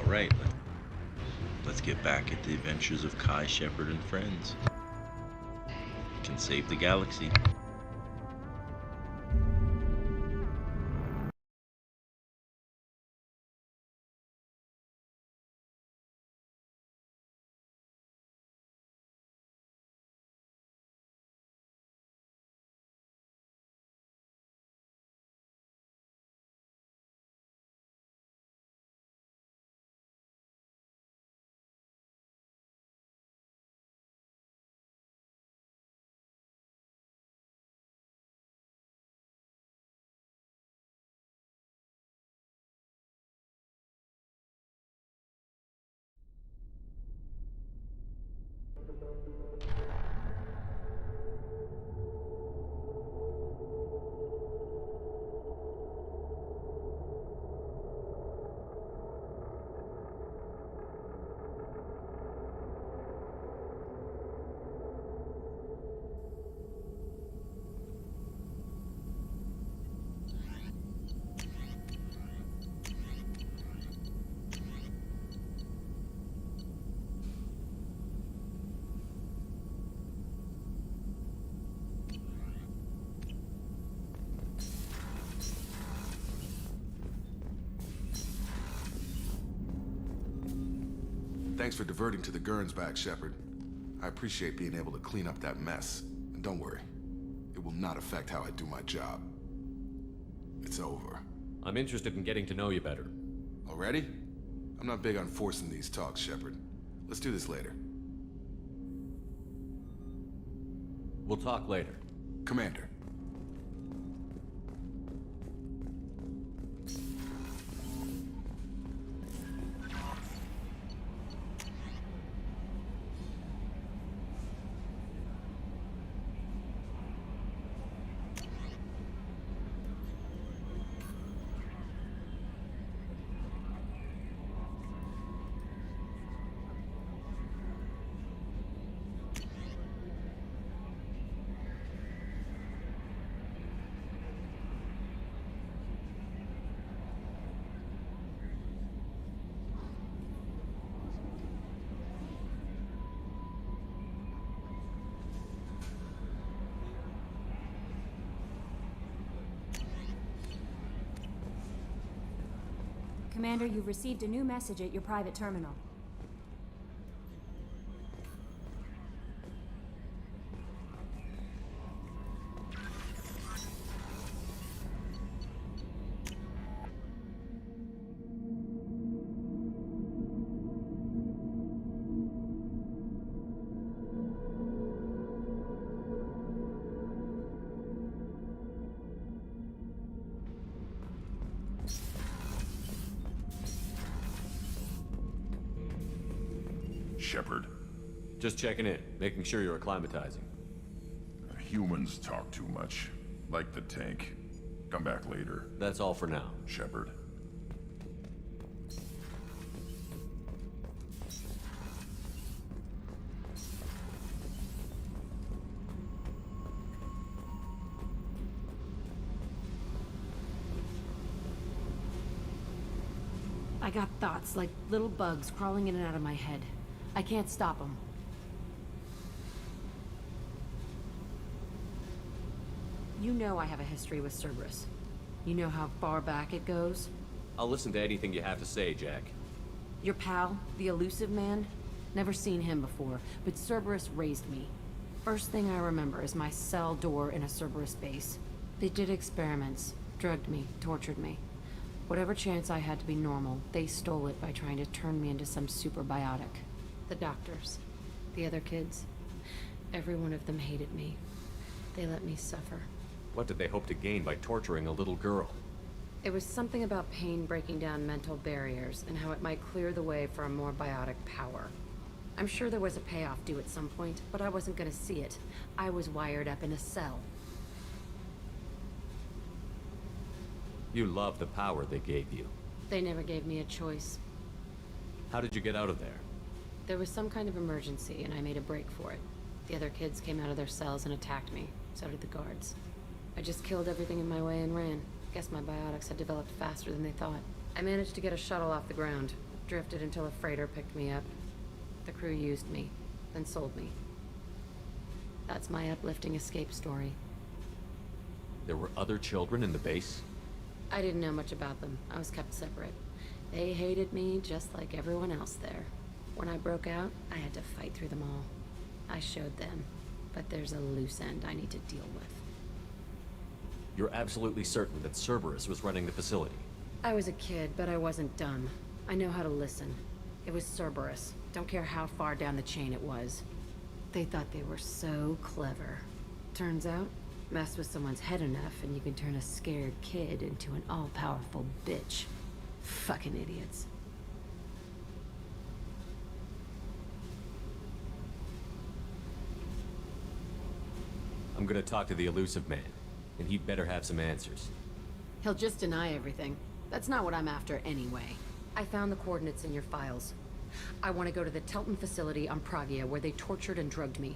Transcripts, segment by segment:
Alright, let's get back at the adventures of Kai, Shepard, and friends. Can save the galaxy. Thanks for diverting to the Gurns back, Shepard. I appreciate being able to clean up that mess. And don't worry, it will not affect how I do my job. It's over. I'm interested in getting to know you better. Already? I'm not big on forcing these talks, Shepard. Let's do this later. We'll talk later. Commander. Commander, you've received a new message at your private terminal. Shepard. Just checking in, making sure you're acclimatizing. Humans talk too much. Like the tank. Come back later. That's all for now. Shepard. I got thoughts like little bugs crawling in and out of my head. I can't stop them. You know I have a history with Cerberus. You know how far back it goes? I'll listen to anything you have to say, Jack. Your pal, the elusive man? Never seen him before, but Cerberus raised me. First thing I remember is my cell door in a Cerberus base. They did experiments, drugged me, tortured me. Whatever chance I had to be normal, they stole it by trying to turn me into some super biotic. The doctors, the other kids, every one of them hated me. They let me suffer. What did they hope to gain by torturing a little girl? It was something about pain breaking down mental barriers and how it might clear the way for a more biotic power. I'm sure there was a payoff due at some point, but I wasn't gonna see it. I was wired up in a cell. You love the power they gave you. They never gave me a choice. How did you get out of there? There was some kind of emergency, and I made a break for it. The other kids came out of their cells and attacked me. So did the guards. I just killed everything in my way and ran. Guess my biotics had developed faster than they thought. I managed to get a shuttle off the ground. Drifted until a freighter picked me up. The crew used me, then sold me. That's my uplifting escape story. There were other children in the base? I didn't know much about them. I was kept separate. They hated me just like everyone else there. When I broke out, I had to fight through them all. I showed them, but there's a loose end I need to deal with. You're absolutely certain that Cerberus was running the facility? I was a kid, but I wasn't dumb. I know how to listen. It was Cerberus. Don't care how far down the chain it was. They thought they were so clever. Turns out, mess with someone's head enough and you can turn a scared kid into an all-powerful bitch. Fucking idiots. I'm gonna talk to the elusive man, and he'd better have some answers. He'll just deny everything. That's not what I'm after anyway. I found the coordinates in your files. I want to go to the Telton facility on Pragia where they tortured and drugged me.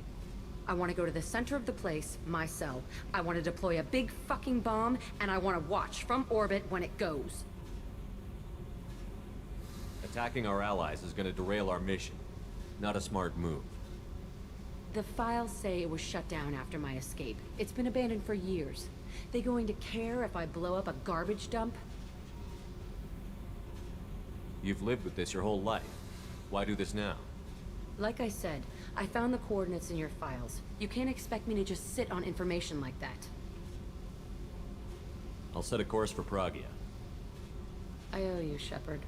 I want to go to the center of the place, my cell. I want to deploy a big fucking bomb, and I want to watch from orbit when it goes. Attacking our allies is gonna derail our mission. Not a smart move. The files say it was shut down after my escape. It's been abandoned for years. They going to care if I blow up a garbage dump? You've lived with this your whole life. Why do this now? Like I said, I found the coordinates in your files. You can't expect me to just sit on information like that. I'll set a course for Pragia. I owe you, Shepard.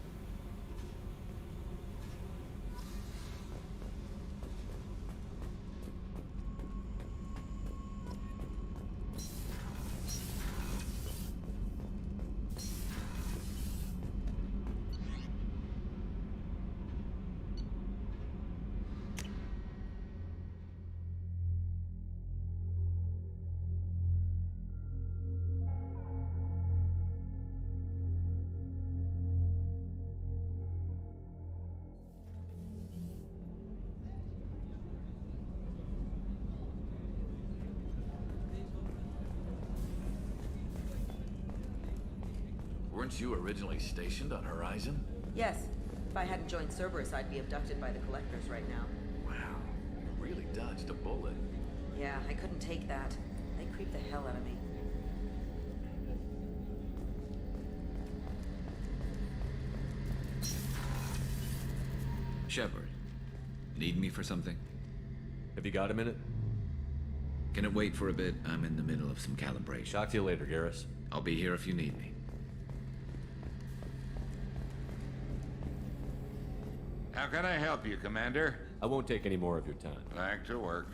Weren't you originally stationed on Horizon? Yes. If I hadn't joined Cerberus, I'd be abducted by the Collectors right now. Wow, you really dodged a bullet. Yeah, I couldn't take that. They creeped the hell out of me. Shepard, need me for something? Have you got a minute? Can it wait for a bit? I'm in the middle of some calibration. Talk to you later, Garrus. I'll be here if you need me. How can I help you, Commander? I won't take any more of your time. Back to work.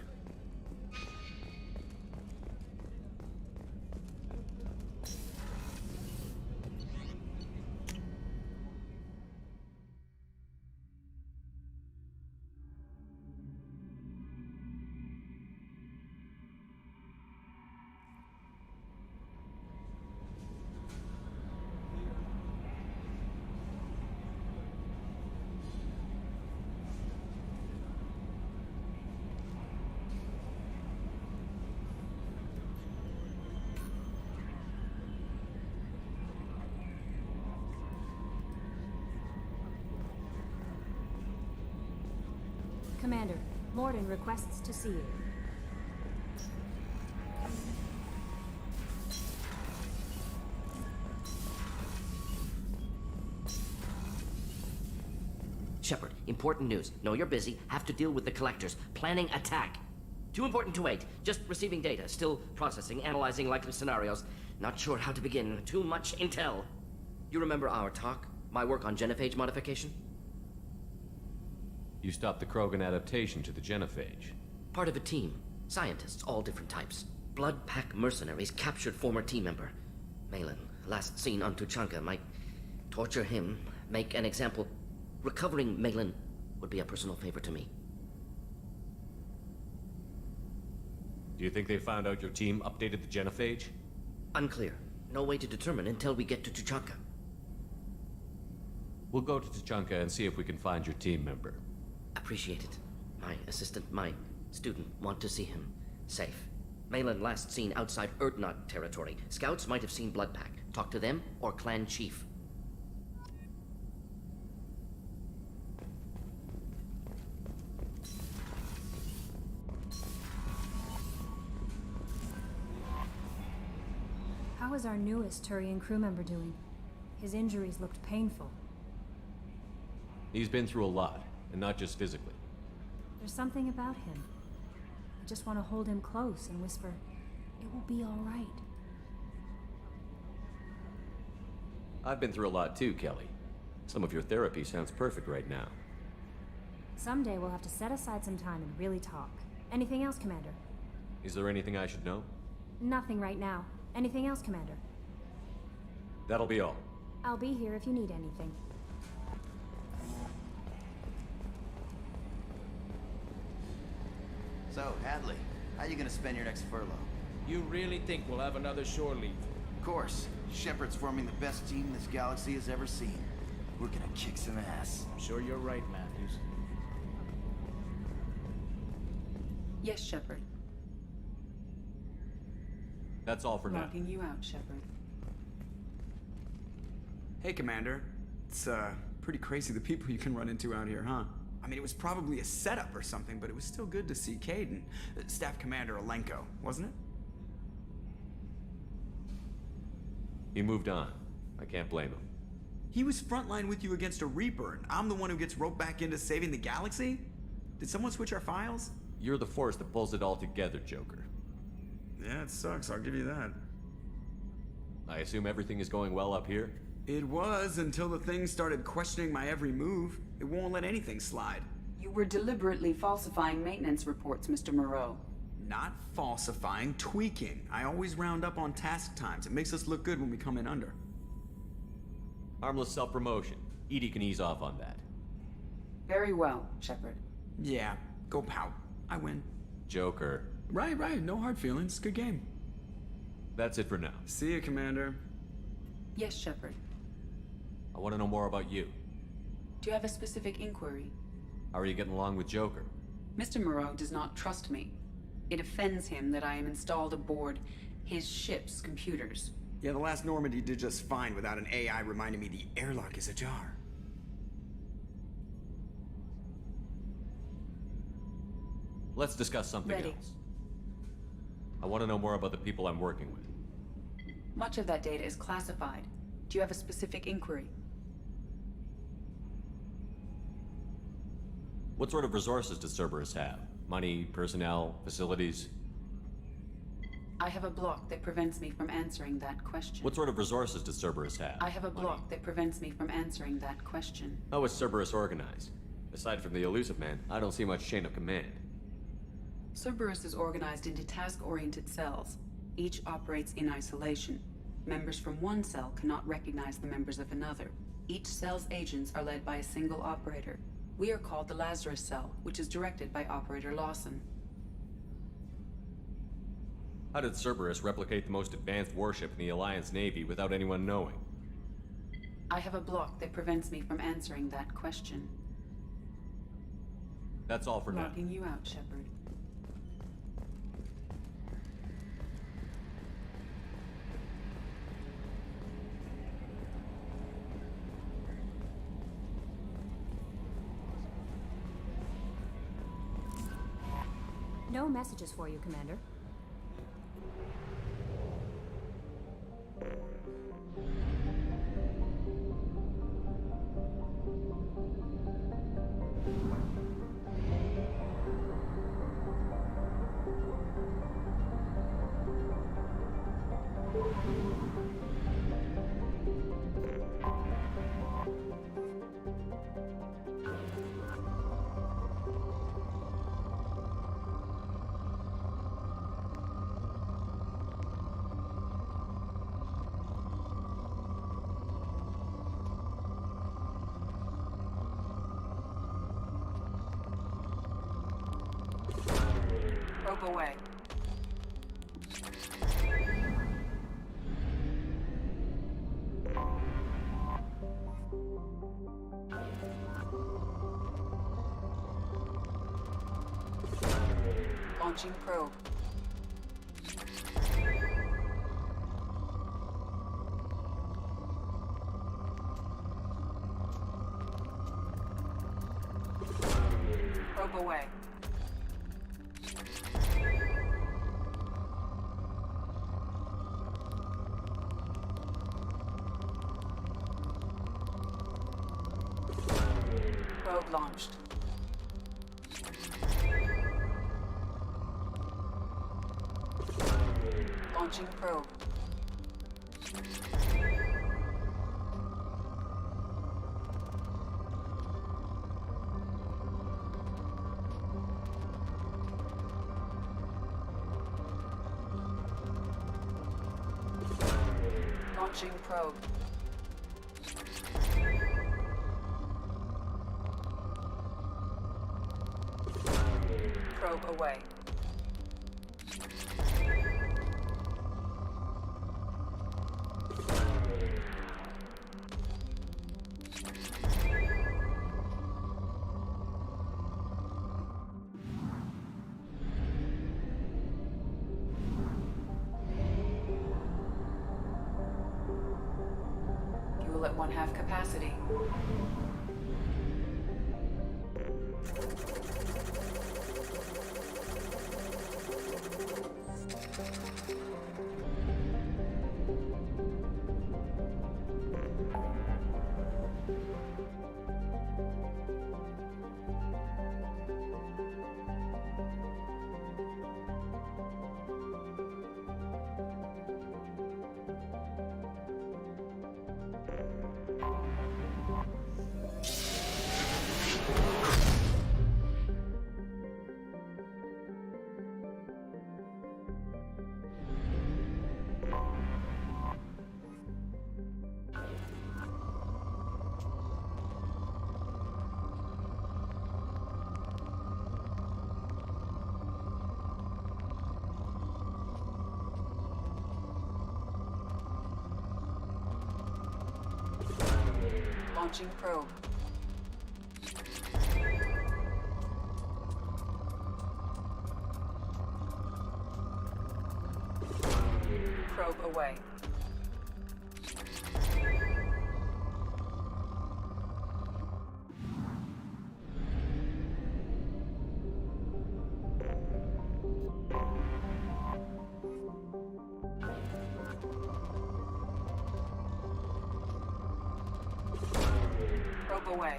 Commander, Morden requests to see you. Shepard, important news. Know you're busy. Have to deal with the Collectors. Planning attack. Too important to wait. Just receiving data. Still processing, analyzing likely scenarios. Not sure how to begin. Too much intel. You remember our talk? My work on genophage modification? You stopped the Krogan adaptation to the genophage. Part of a team. Scientists, all different types. Blood Pack mercenaries captured former team member. Malin, last seen on Tuchanka, might torture him, make an example. Recovering Malin would be a personal favor to me. Do you think they found out your team updated the genophage? Unclear. No way to determine until we get to Tuchanka. We'll go to Tuchanka and see if we can find your team member. Appreciate it. My assistant, my student, want to see him. Safe. Malin last seen outside Erdnot territory. Scouts might have seen Bloodpack. Talk to them or clan chief. How is our newest Turian crew member doing? His injuries looked painful. He's been through a lot, and not just physically. There's something about him. I just want to hold him close and whisper, "It will be all right." I've been through a lot too, Kelly. Some of your therapy sounds perfect right now. Someday we'll have to set aside some time and really talk. Anything else, Commander? Is there anything I should know? Nothing right now. Anything else, Commander? That'll be all. I'll be here if you need anything. So, Hadley, how you gonna spend your next furlough? You really think we'll have another shore leave? Of course. Shepard's forming the best team this galaxy has ever seen. We're gonna kick some ass. I'm sure you're right, Matthews. Yes, Shepard. That's all for now. Logging you out, Shepard. Hey, Commander. It's, pretty crazy the people you can run into out here, huh? I mean, it was probably a setup or something, but it was still good to see Caden. Staff Commander Alenko, wasn't it? He moved on. I can't blame him. He was frontline with you against a Reaper, and I'm the one who gets roped back into saving the galaxy? Did someone switch our files? You're the force that pulls it all together, Joker. Yeah, it sucks, I'll give you that. I assume everything is going well up here? It was, until the thing started questioning my every move. It won't let anything slide. You were deliberately falsifying maintenance reports, Mr. Moreau. Not falsifying, tweaking. I always round up on task times. It makes us look good when we come in under. Harmless self-promotion. Edie can ease off on that. Very well, Shepard. Yeah, go pout. I win. Joker. Right. No hard feelings. Good game. That's it for now. See you, Commander. Yes, Shepard. I want to know more about you. Do you have a specific inquiry? How are you getting along with Joker? Mr. Moreau does not trust me. It offends him that I am installed aboard his ship's computers. Yeah, the last Normandy did just fine without an AI reminding me the airlock is ajar. Let's discuss something Ready. else. I want to know more about the people I'm working with. Much of that data is classified. Do you have a specific inquiry? What sort of resources does Cerberus have? Money, personnel, facilities? I have a block that prevents me from answering that question. What sort of resources does Cerberus have? I have a block that prevents me from answering that question. How is Cerberus organized? Aside from the elusive man, I don't see much chain of command. Cerberus is organized into task-oriented cells. Each operates in isolation. Members from one cell cannot recognize the members of another. Each cell's agents are led by a single operator. We are called the Lazarus Cell, which is directed by Operator Lawson. How did Cerberus replicate the most advanced warship in the Alliance Navy without anyone knowing? I have a block that prevents me from answering that question. That's all for now. Logging you out, Shepard. No messages for you, Commander. Probe away. Launching probe. Probe away. Probe launched. Launching probe. Launching probe. Probe away. Fuel at 1/2 capacity. Launching probe. Probe away. Probe away.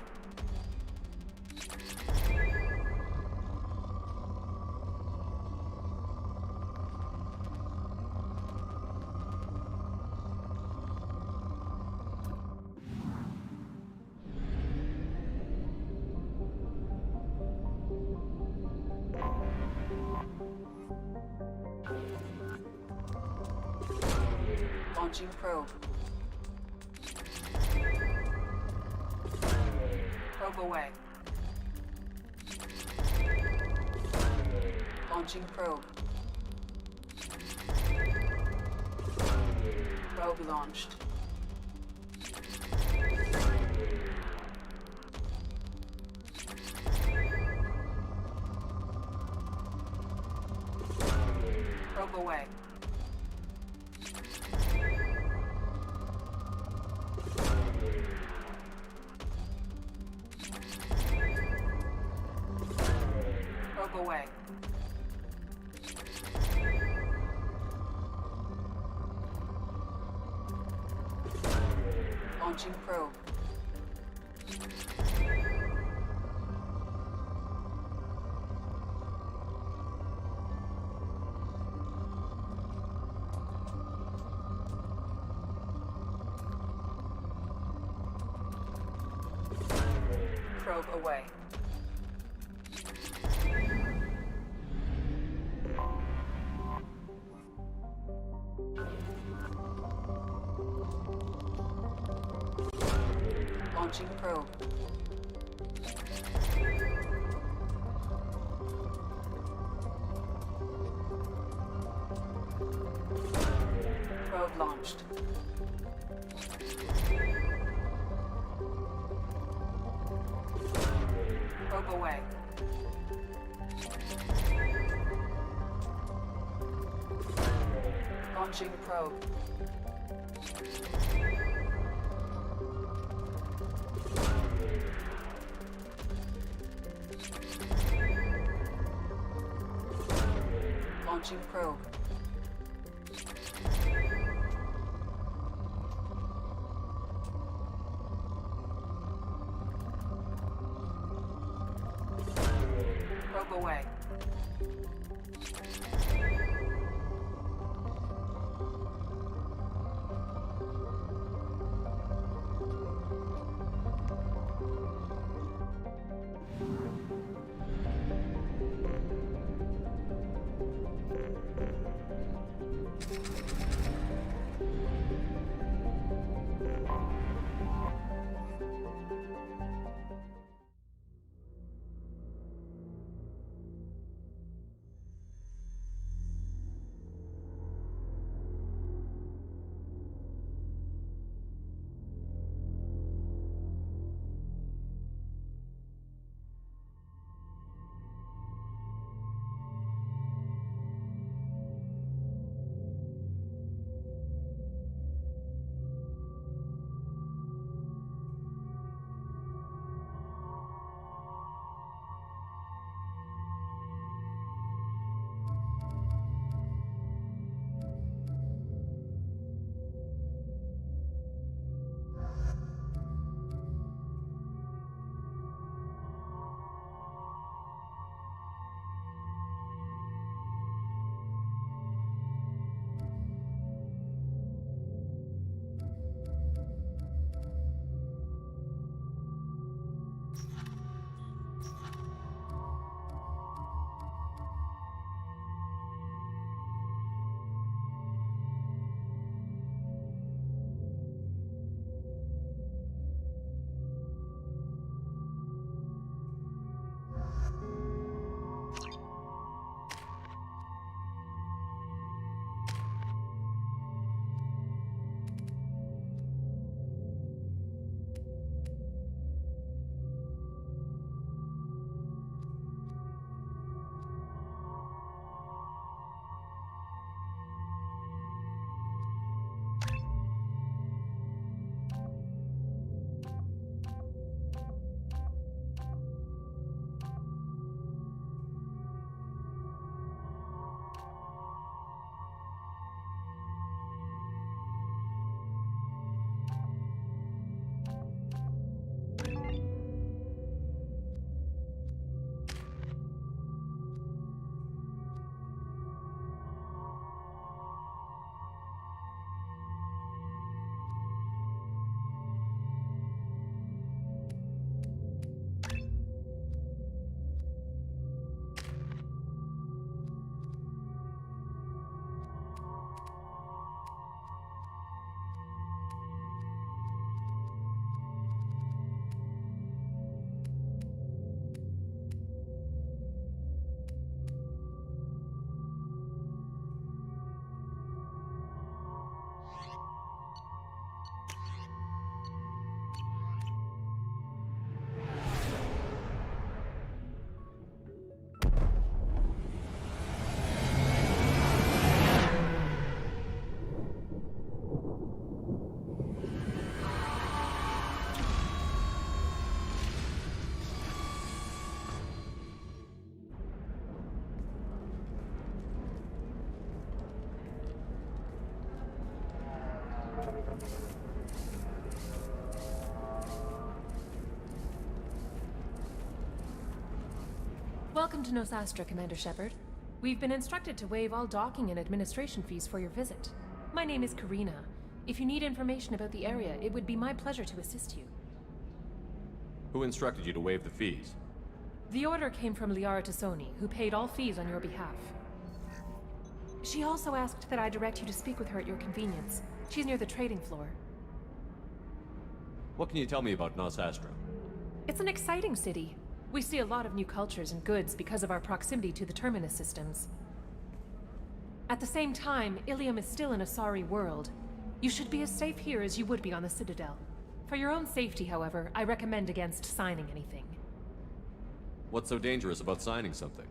Launching probe. Probe away. Launching probe. Probe launched. Probe away. Probe away. Launching probe. Probe away. Launching probe. Probe launched. Probe away. Launching probe. Launching probe. Keep away. Welcome to Nosastra, Commander Shepard. We've been instructed to waive all docking and administration fees for your visit. My name is Karina. If you need information about the area, it would be my pleasure to assist you. Who instructed you to waive the fees? The order came from Liara Tassoni, who paid all fees on your behalf. She also asked that I direct you to speak with her at your convenience. She's near the trading floor. What can you tell me about Nosastra? It's an exciting city. We see a lot of new cultures and goods because of our proximity to the Terminus systems. At the same time, Ilium is still an Asari world. You should be as safe here as you would be on the Citadel. For your own safety, however, I recommend against signing anything. What's so dangerous about signing something?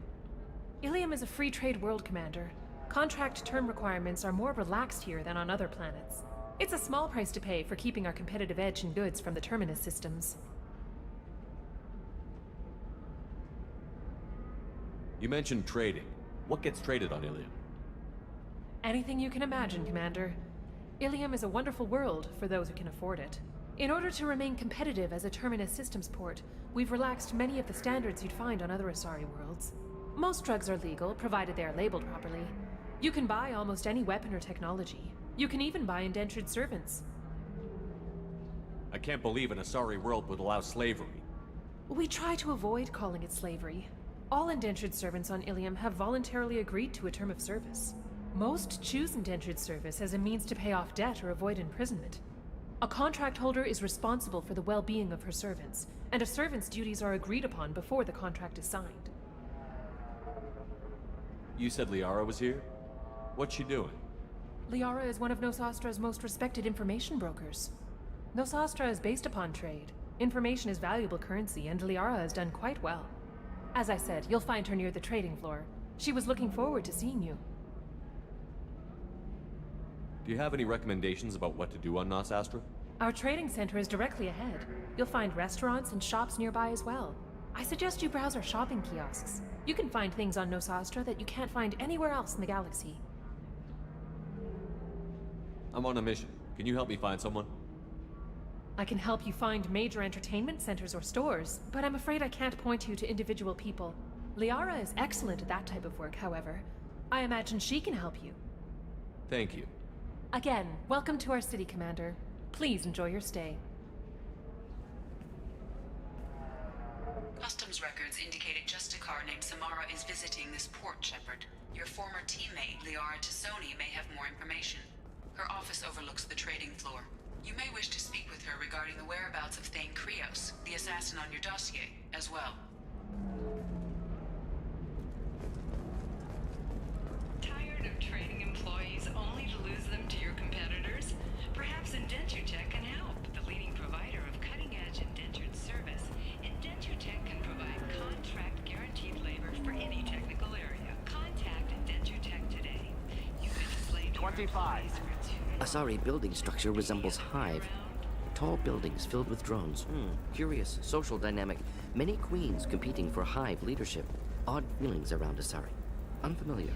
Ilium is a free trade world, Commander. Contract term requirements are more relaxed here than on other planets. It's a small price to pay for keeping our competitive edge in goods from the Terminus systems. You mentioned trading. What gets traded on Ilium? Anything you can imagine, Commander. Ilium is a wonderful world for those who can afford it. In order to remain competitive as a Terminus systems port, we've relaxed many of the standards you'd find on other Asari worlds. Most drugs are legal, provided they are labeled properly. You can buy almost any weapon or technology. You can even buy indentured servants. I can't believe an Asari world would allow slavery. We try to avoid calling it slavery. All indentured servants on Ilium have voluntarily agreed to a term of service. Most choose indentured service as a means to pay off debt or avoid imprisonment. A contract holder is responsible for the well-being of her servants, and a servant's duties are agreed upon before the contract is signed. You said Liara was here? What's she doing? Liara is one of Nosastra's most respected information brokers. Nosastra is based upon trade. Information is valuable currency, and Liara has done quite well. As I said, you'll find her near the trading floor. She was looking forward to seeing you. Do you have any recommendations about what to do on Nosastra? Our trading center is directly ahead. You'll find restaurants and shops nearby as well. I suggest you browse our shopping kiosks. You can find things on Nosastra that you can't find anywhere else in the galaxy. I'm on a mission. Can you help me find someone? I can help you find major entertainment centers or stores, but I'm afraid I can't point you to individual people. Liara is excellent at that type of work, however. I imagine she can help you. Thank you. Again, welcome to our city, Commander. Please enjoy your stay. Customs records indicated just a car named Samara is visiting this port, Shepard. Your former teammate, Liara Tassoni, may have more information. Her office overlooks the trading floor. You may wish to speak with her regarding the whereabouts of Thane Krios, the assassin on your dossier, as well. Tired of trading employees only to lose them to your competitors? Perhaps Indentutech can help. The leading provider of cutting-edge indentured service, Indentutech can provide contract-guaranteed labor for any technical area. Contact Indentutech today. You've been a slave to 25. Asari building structure resembles Hive. Tall buildings filled with drones. Curious social dynamic. Many queens competing for Hive leadership. Odd feelings around Asari. Unfamiliar.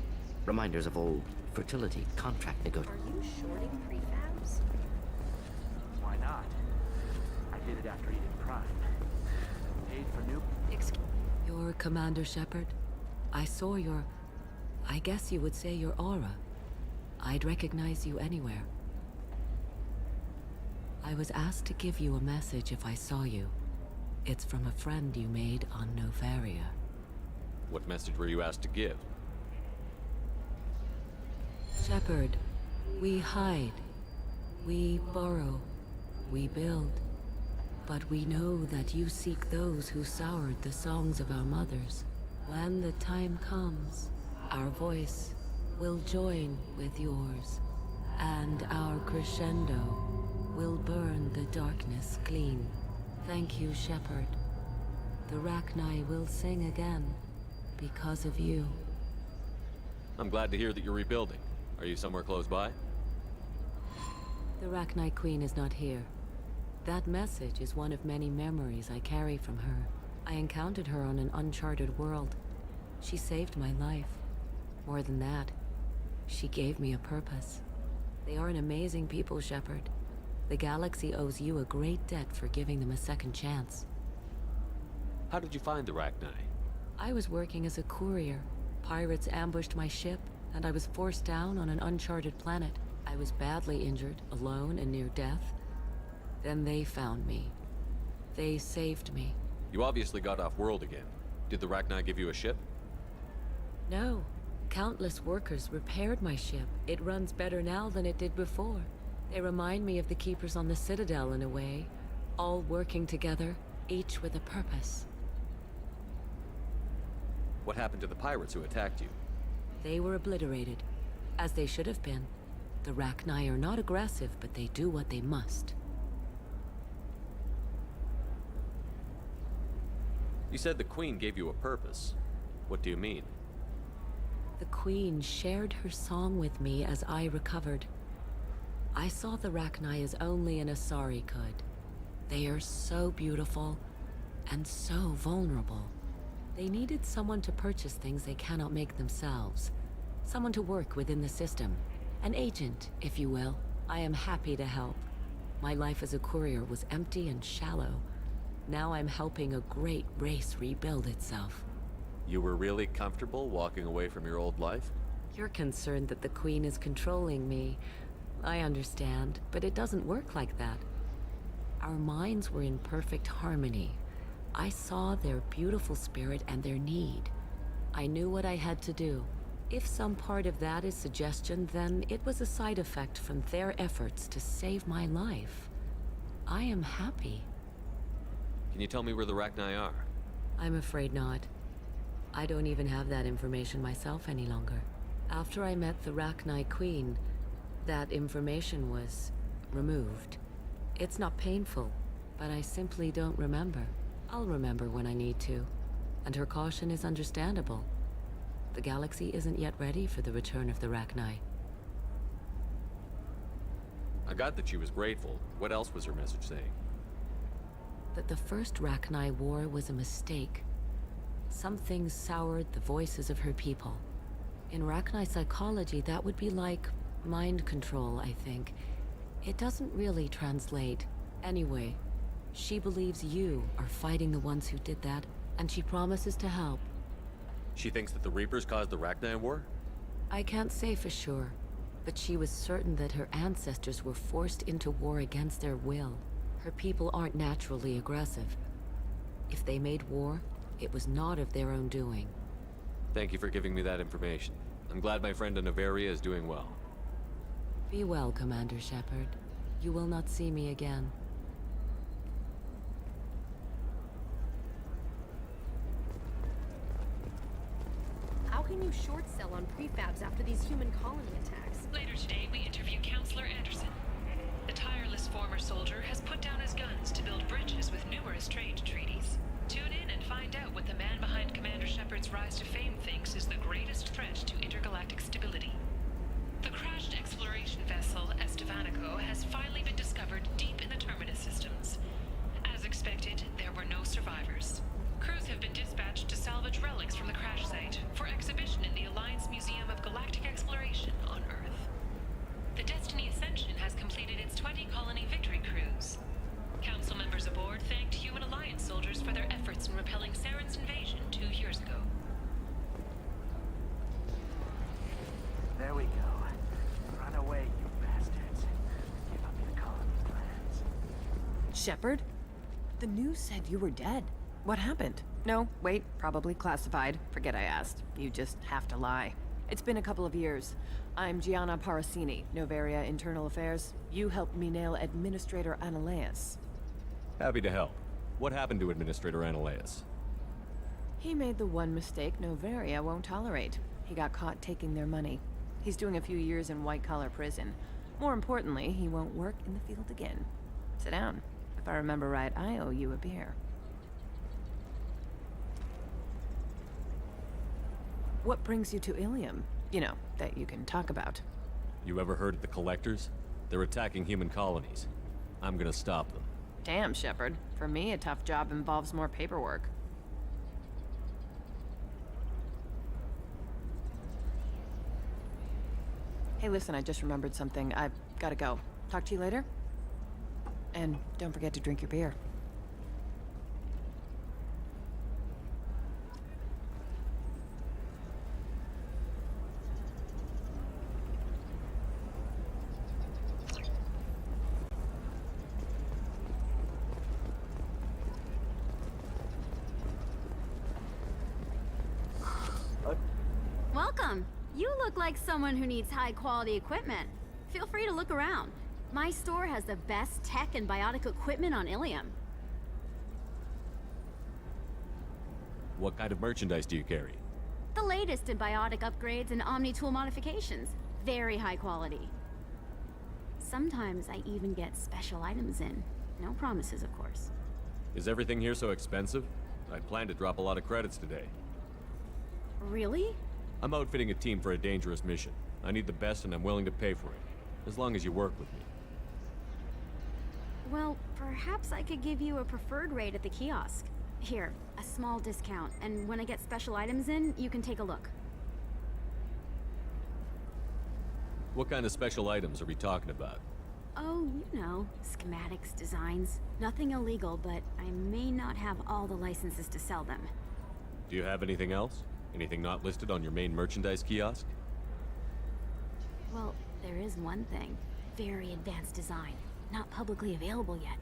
Reminders of old fertility contract negotiations. Are you shorting prefabs? Why not? I did it after Eden Prime. Paid for new... You're Commander Shepard? I saw your... I guess you would say your aura. I'd recognize you anywhere. I was asked to give you a message if I saw you. It's from a friend you made on Novaria. What message were you asked to give? Shepard, we hide. We borrow. We build. But we know that you seek those who soured the songs of our mothers. When the time comes, our voice will join with yours, and our crescendo will burn the darkness clean. Thank you, Shepard. The Rachni will sing again because of you. I'm glad to hear that you're rebuilding. Are you somewhere close by? The Rachni Queen is not here. That message is one of many memories I carry from her. I encountered her on an uncharted world. She saved my life. More than that, she gave me a purpose. They are an amazing people, Shepard. The galaxy owes you a great debt for giving them a second chance. How did you find the Rachni? I was working as a courier. Pirates ambushed my ship, and I was forced down on an uncharted planet. I was badly injured, alone and near death. Then they found me. They saved me. You obviously got off world again. Did the Rachni give you a ship? No. Countless workers repaired my ship. It runs better now than it did before. They remind me of the Keepers on the Citadel in a way. All working together, each with a purpose. What happened to the pirates who attacked you? They were obliterated, as they should have been. The Rachni are not aggressive, but they do what they must. You said the Queen gave you a purpose. What do you mean? The Queen shared her song with me as I recovered. I saw the Rachni as only an Asari could. They are so beautiful, and so vulnerable. They needed someone to purchase things they cannot make themselves. Someone to work within the system. An agent, if you will. I am happy to help. My life as a courier was empty and shallow. Now I'm helping a great race rebuild itself. You were really comfortable walking away from your old life? You're concerned that the Queen is controlling me. I understand, but it doesn't work like that. Our minds were in perfect harmony. I saw their beautiful spirit and their need. I knew what I had to do. If some part of that is suggestion, then it was a side effect from their efforts to save my life. I am happy. Can you tell me where the Rachni are? I'm afraid not. I don't even have that information myself any longer. After I met the Rachni Queen, that information was removed. It's not painful, but I simply don't remember. I'll remember when I need to, and her caution is understandable. The galaxy isn't yet ready for the return of the Rachni. I got that she was grateful. What else was her message saying? That the first Rachni war was a mistake. Some things soured the voices of her people. In Rachni psychology, that would be like mind control, I think. It doesn't really translate. Anyway, she believes you are fighting the ones who did that, and she promises to help. She thinks that the Reapers caused the Rachni War? I can't say for sure, but she was certain that her ancestors were forced into war against their will. Her people aren't naturally aggressive. If they made war, it was not of their own doing. Thank you for giving me that information. I'm glad my friend in Noveria is doing well. Be well, Commander Shepard. You will not see me again. How can you short sell on prefabs after these human colony attacks? Later today, we interview Counselor Anderson. The tireless former soldier has put down his guns to build bridges with numerous trade treaties. Tune in and find out what the man behind Commander Shepard's rise to fame thinks is the greatest threat to intergalactic stability. The crashed exploration vessel Estevanico has finally been discovered deep in the Terminus systems. As expected, there were no survivors. Crews have been dispatched to salvage relics from the crash site for exhibition in the Alliance Museum of Galactic Exploration on Earth. The Destiny Ascension has completed its 20-colony victory cruise. Council members aboard thanked Human Alliance soldiers for their efforts in repelling Saren's invasion 2 years ago. There we go. Run away, you bastards. Give up your colony plans. Shepard? The news said you were dead. What happened? No, wait, probably classified. Forget I asked. You just have to lie. It's been a couple of years. I'm Gianna Parasini, Noveria Internal Affairs. You helped me nail Administrator Analeas. Happy to help. What happened to Administrator Analeas? He made the one mistake Noveria won't tolerate. He got caught taking their money. He's doing a few years in white-collar prison. More importantly, he won't work in the field again. Sit down. If I remember right, I owe you a beer. What brings you to Ilium? You know, that you can talk about. You ever heard of the Collectors? They're attacking human colonies. I'm gonna stop them. Damn, Shepard. For me, a tough job involves more paperwork. Hey, listen, I just remembered something. I've gotta go. Talk to you later? And don't forget to drink your beer. Welcome. You look like someone who needs high-quality equipment. Feel free to look around. My store has the best tech and biotic equipment on Ilium. What kind of merchandise do you carry? The latest in biotic upgrades and omni-tool modifications. Very high quality. Sometimes I even get special items in. No promises, of course. Is everything here so expensive? I plan to drop a lot of credits today. Really? I'm outfitting a team for a dangerous mission. I need the best and I'm willing to pay for it. As long as you work with me. Well, perhaps I could give you a preferred rate at the kiosk. Here, a small discount, and when I get special items in, you can take a look. What kind of special items are we talking about? Oh, you know, schematics, designs. Nothing illegal, but I may not have all the licenses to sell them. Do you have anything else? Anything not listed on your main merchandise kiosk? Well, there is one thing. Very advanced design. Not publicly available yet.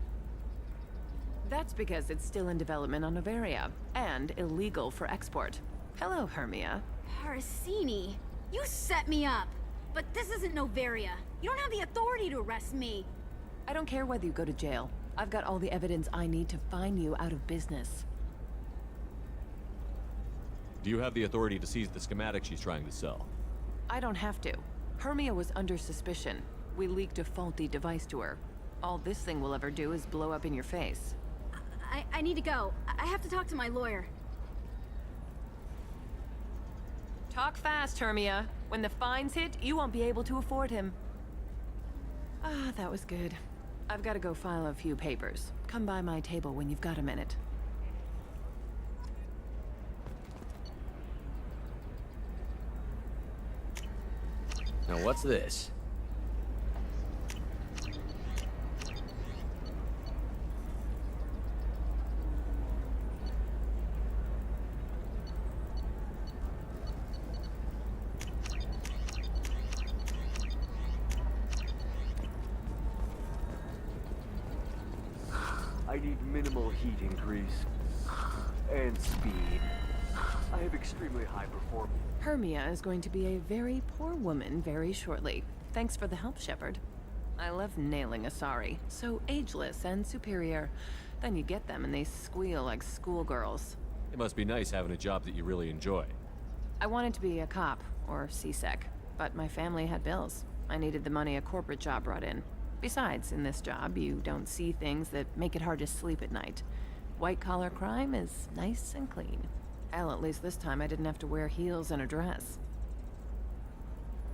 That's because it's still in development on Noveria, and illegal for export. Hello, Hermia. Parasini, you set me up! But this isn't Noveria. You don't have the authority to arrest me. I don't care whether you go to jail. I've got all the evidence I need to fine you out of business. Do you have the authority to seize the schematic she's trying to sell? I don't have to. Hermia was under suspicion. We leaked a faulty device to her. All this thing will ever do is blow up in your face. I need to go. I have to talk to my lawyer. Talk fast, Hermia. When the fines hit, you won't be able to afford him. Ah, that was good. I've got to go file a few papers. Come by my table when you've got a minute. Now what's this? I need minimal heat increase. And speed. I have extremely high performance. Hermia is going to be a very poor woman very shortly. Thanks for the help, Shepard. I love nailing Asari. So ageless and superior. Then you get them and they squeal like schoolgirls. It must be nice having a job that you really enjoy. I wanted to be a cop, or CSEC, but my family had bills. I needed the money a corporate job brought in. Besides, in this job, you don't see things that make it hard to sleep at night. White-collar crime is nice and clean. Hell, at least this time I didn't have to wear heels and a dress.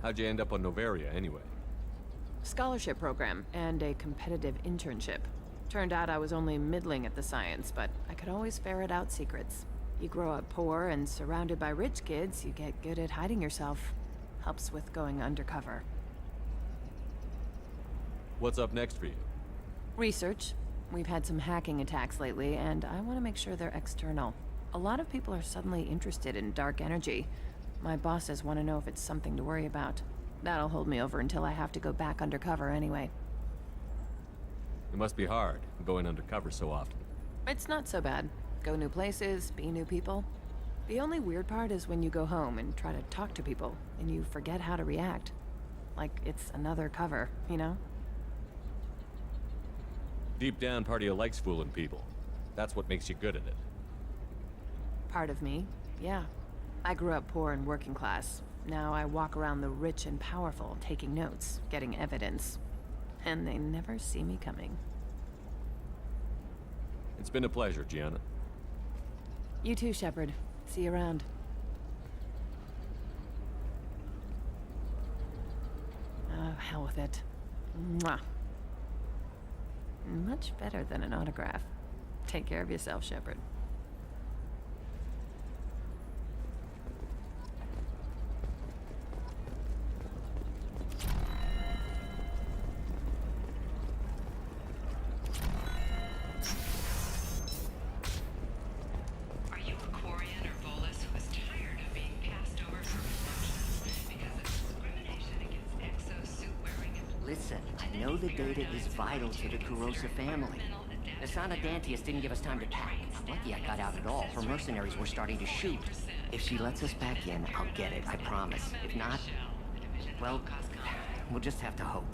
How'd you end up on Noveria, anyway? Scholarship program, and a competitive internship. Turned out I was only middling at the science, but I could always ferret out secrets. You grow up poor and surrounded by rich kids, you get good at hiding yourself. Helps with going undercover. What's up next for you? Research. We've had some hacking attacks lately, and I want to make sure they're external. A lot of people are suddenly interested in dark energy. My bosses want to know if it's something to worry about. That'll hold me over until I have to go back undercover anyway. It must be hard, going undercover so often. It's not so bad. Go new places, be new people. The only weird part is when you go home and try to talk to people, and you forget how to react. Like it's another cover, you know? Deep down, part of you likes fooling people. That's what makes you good at it. Part of me, yeah. I grew up poor and working class. Now I walk around the rich and powerful, taking notes, getting evidence. And they never see me coming. It's been a pleasure, Gianna. You too, Shepard. See you around. Oh, hell with it. Mwah. Much better than an autograph. Take care of yourself, Shepard. Are you a Quarian or Volus who is tired of being passed over for promotions because of discrimination against exosuit-wearing employees? Listen, I know the data is vital to the Kurosa family. Nasana Dantius didn't give us time to pack. I'm lucky I got out at all. Her mercenaries were starting to shoot. If she lets us back in, I'll get it, I promise. If not, well, we'll just have to hope.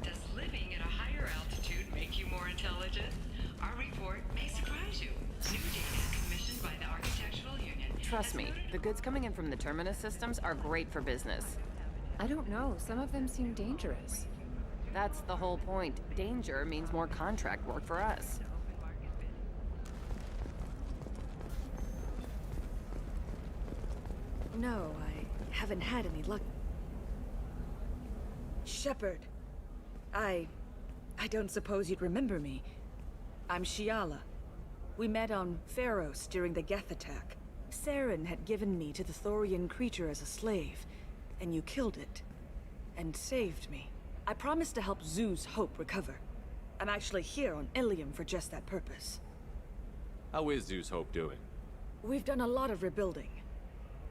Does living at a higher altitude make you more intelligent? Our report may surprise you. New data commissioned by the Architectural Union. Trust me, the goods coming in from the Terminus systems are great for business. I don't know. Some of them seem dangerous. That's the whole point. Danger means more contract work for us. No, I haven't had any luck. Shepard. I don't suppose you'd remember me. I'm Shiala. We met on Pharos during the Geth attack. Saren had given me to the Thorian creature as a slave, and you killed it. And saved me. I promised to help Zoo's Hope recover. I'm actually here on Ilium for just that purpose. How is Zeus Hope doing? We've done a lot of rebuilding.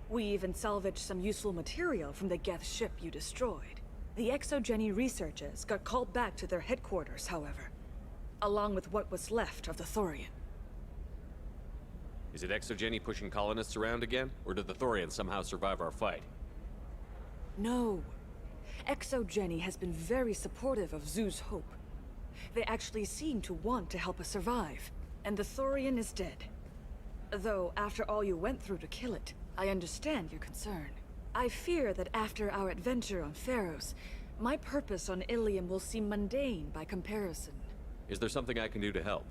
We even salvaged some useful material from the Geth ship you destroyed. The Exogeny researchers got called back to their headquarters, however, along with what was left of the Thorian. Is it Exogeny pushing colonists around again? Or did the Thorians somehow survive our fight? No. Exogeny has been very supportive of Zoo's Hope. They actually seem to want to help us survive, and the Thorian is dead. Though, after all you went through to kill it, I understand your concern. I fear that after our adventure on Pharos, my purpose on Ilium will seem mundane by comparison. Is there something I can do to help?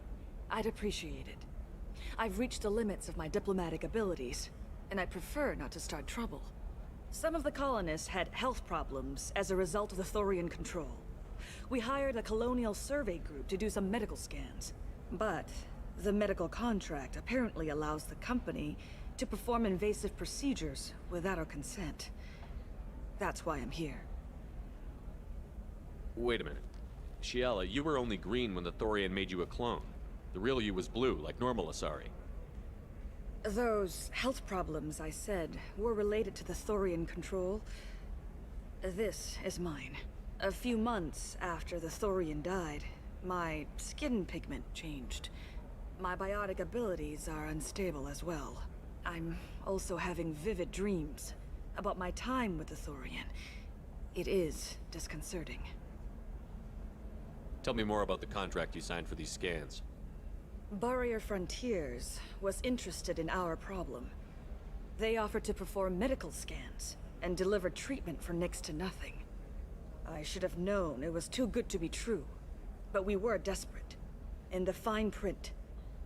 I'd appreciate it. I've reached the limits of my diplomatic abilities, and I prefer not to start trouble. Some of the colonists had health problems as a result of the Thorian control. We hired a colonial survey group to do some medical scans. But the medical contract apparently allows the company to perform invasive procedures without our consent. That's why I'm here. Wait a minute. Shiala, you were only green when the Thorian made you a clone. The real you was blue, like normal Asari. Those health problems I said were related to the Thorian control. This is mine. A few months after the Thorian died, my skin pigment changed. My biotic abilities are unstable as well. I'm also having vivid dreams about my time with the Thorian. It is disconcerting. Tell me more about the contract you signed for these scans. Barrier Frontiers was interested in our problem. They offered to perform medical scans and deliver treatment for next to nothing. I should have known it was too good to be true, but we were desperate. In the fine print,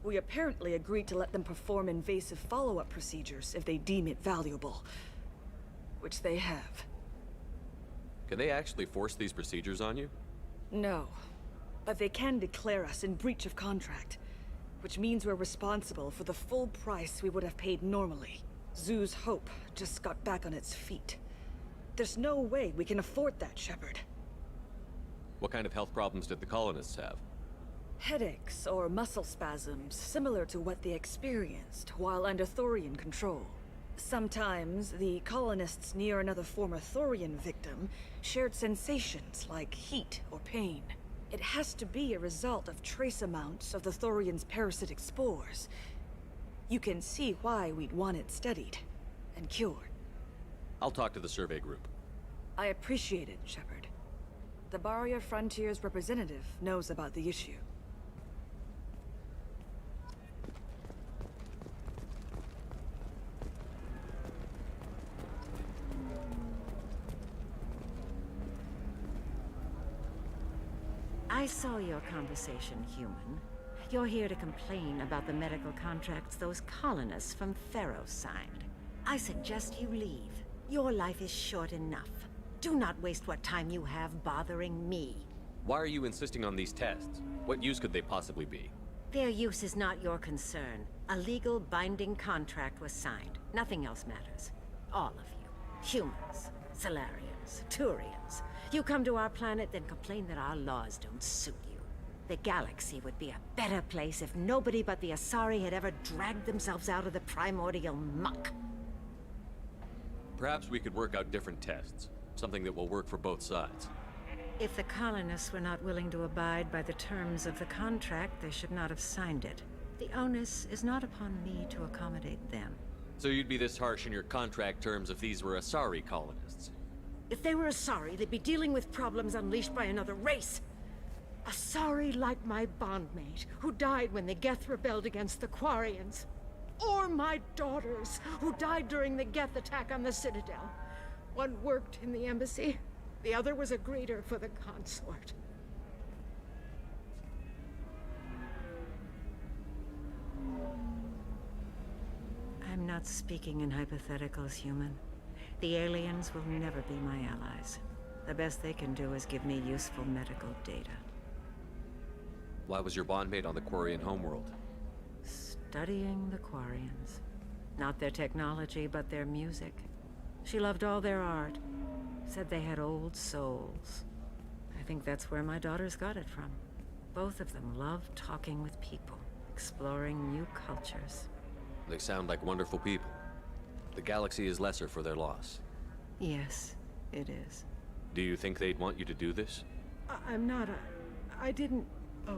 we apparently agreed to let them perform invasive follow-up procedures if they deem it valuable, which they have. Can they actually force these procedures on you? No, but they can declare us in breach of contract, which means we're responsible for the full price we would have paid normally. Zoo's Hope just got back on its feet. There's no way we can afford that, Shepard. What kind of health problems did the colonists have? Headaches or muscle spasms, similar to what they experienced while under Thorian control. Sometimes, the colonists near another former Thorian victim shared sensations like heat or pain. It has to be a result of trace amounts of the Thorian's parasitic spores. You can see why we'd want it studied and cured. I'll talk to the survey group. I appreciate it, Shepard. The Barrier Frontiers representative knows about the issue. I saw your conversation, human. You're here to complain about the medical contracts those colonists from Pharos signed. I suggest you leave. Your life is short enough. Do not waste what time you have bothering me. Why are you insisting on these tests? What use could they possibly be? Their use is not your concern. A legal binding contract was signed. Nothing else matters. All of you. Humans, Solarians, Turians. You come to our planet, then complain that our laws don't suit you. The galaxy would be a better place if nobody but the Asari had ever dragged themselves out of the primordial muck. Perhaps we could work out different tests. Something that will work for both sides. If the colonists were not willing to abide by the terms of the contract, they should not have signed it. The onus is not upon me to accommodate them. So you'd be this harsh in your contract terms if these were Asari colonists? If they were Asari, they'd be dealing with problems unleashed by another race. Asari like my bondmate, who died when the Geth rebelled against the Quarians. Or my daughters, who died during the Geth attack on the Citadel. One worked in the embassy, the other was a greeter for the consort. I'm not speaking in hypotheticals, human. The aliens will never be my allies. The best they can do is give me useful medical data. Why was your bondmate on the Quarian homeworld? Studying the Quarians. Not their technology, but their music. She loved all their art. Said they had old souls. I think that's where my daughters got it from. Both of them loved talking with people, exploring new cultures. They sound like wonderful people. The galaxy is lesser for their loss. Yes, it is. Do you think they'd want you to do this? I'm not. I didn't. Oh.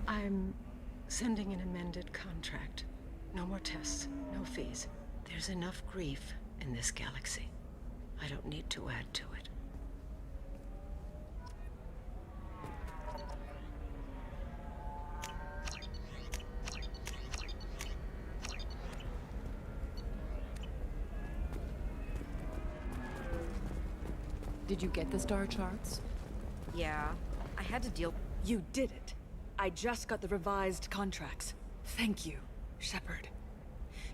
I'm sending an amended contract. No more tests, no fees. There's enough grief in this galaxy. I don't need to add to it. Did you get the star charts? Yeah, I had to deal... You did it. I just got the revised contracts. Thank you, Shepard.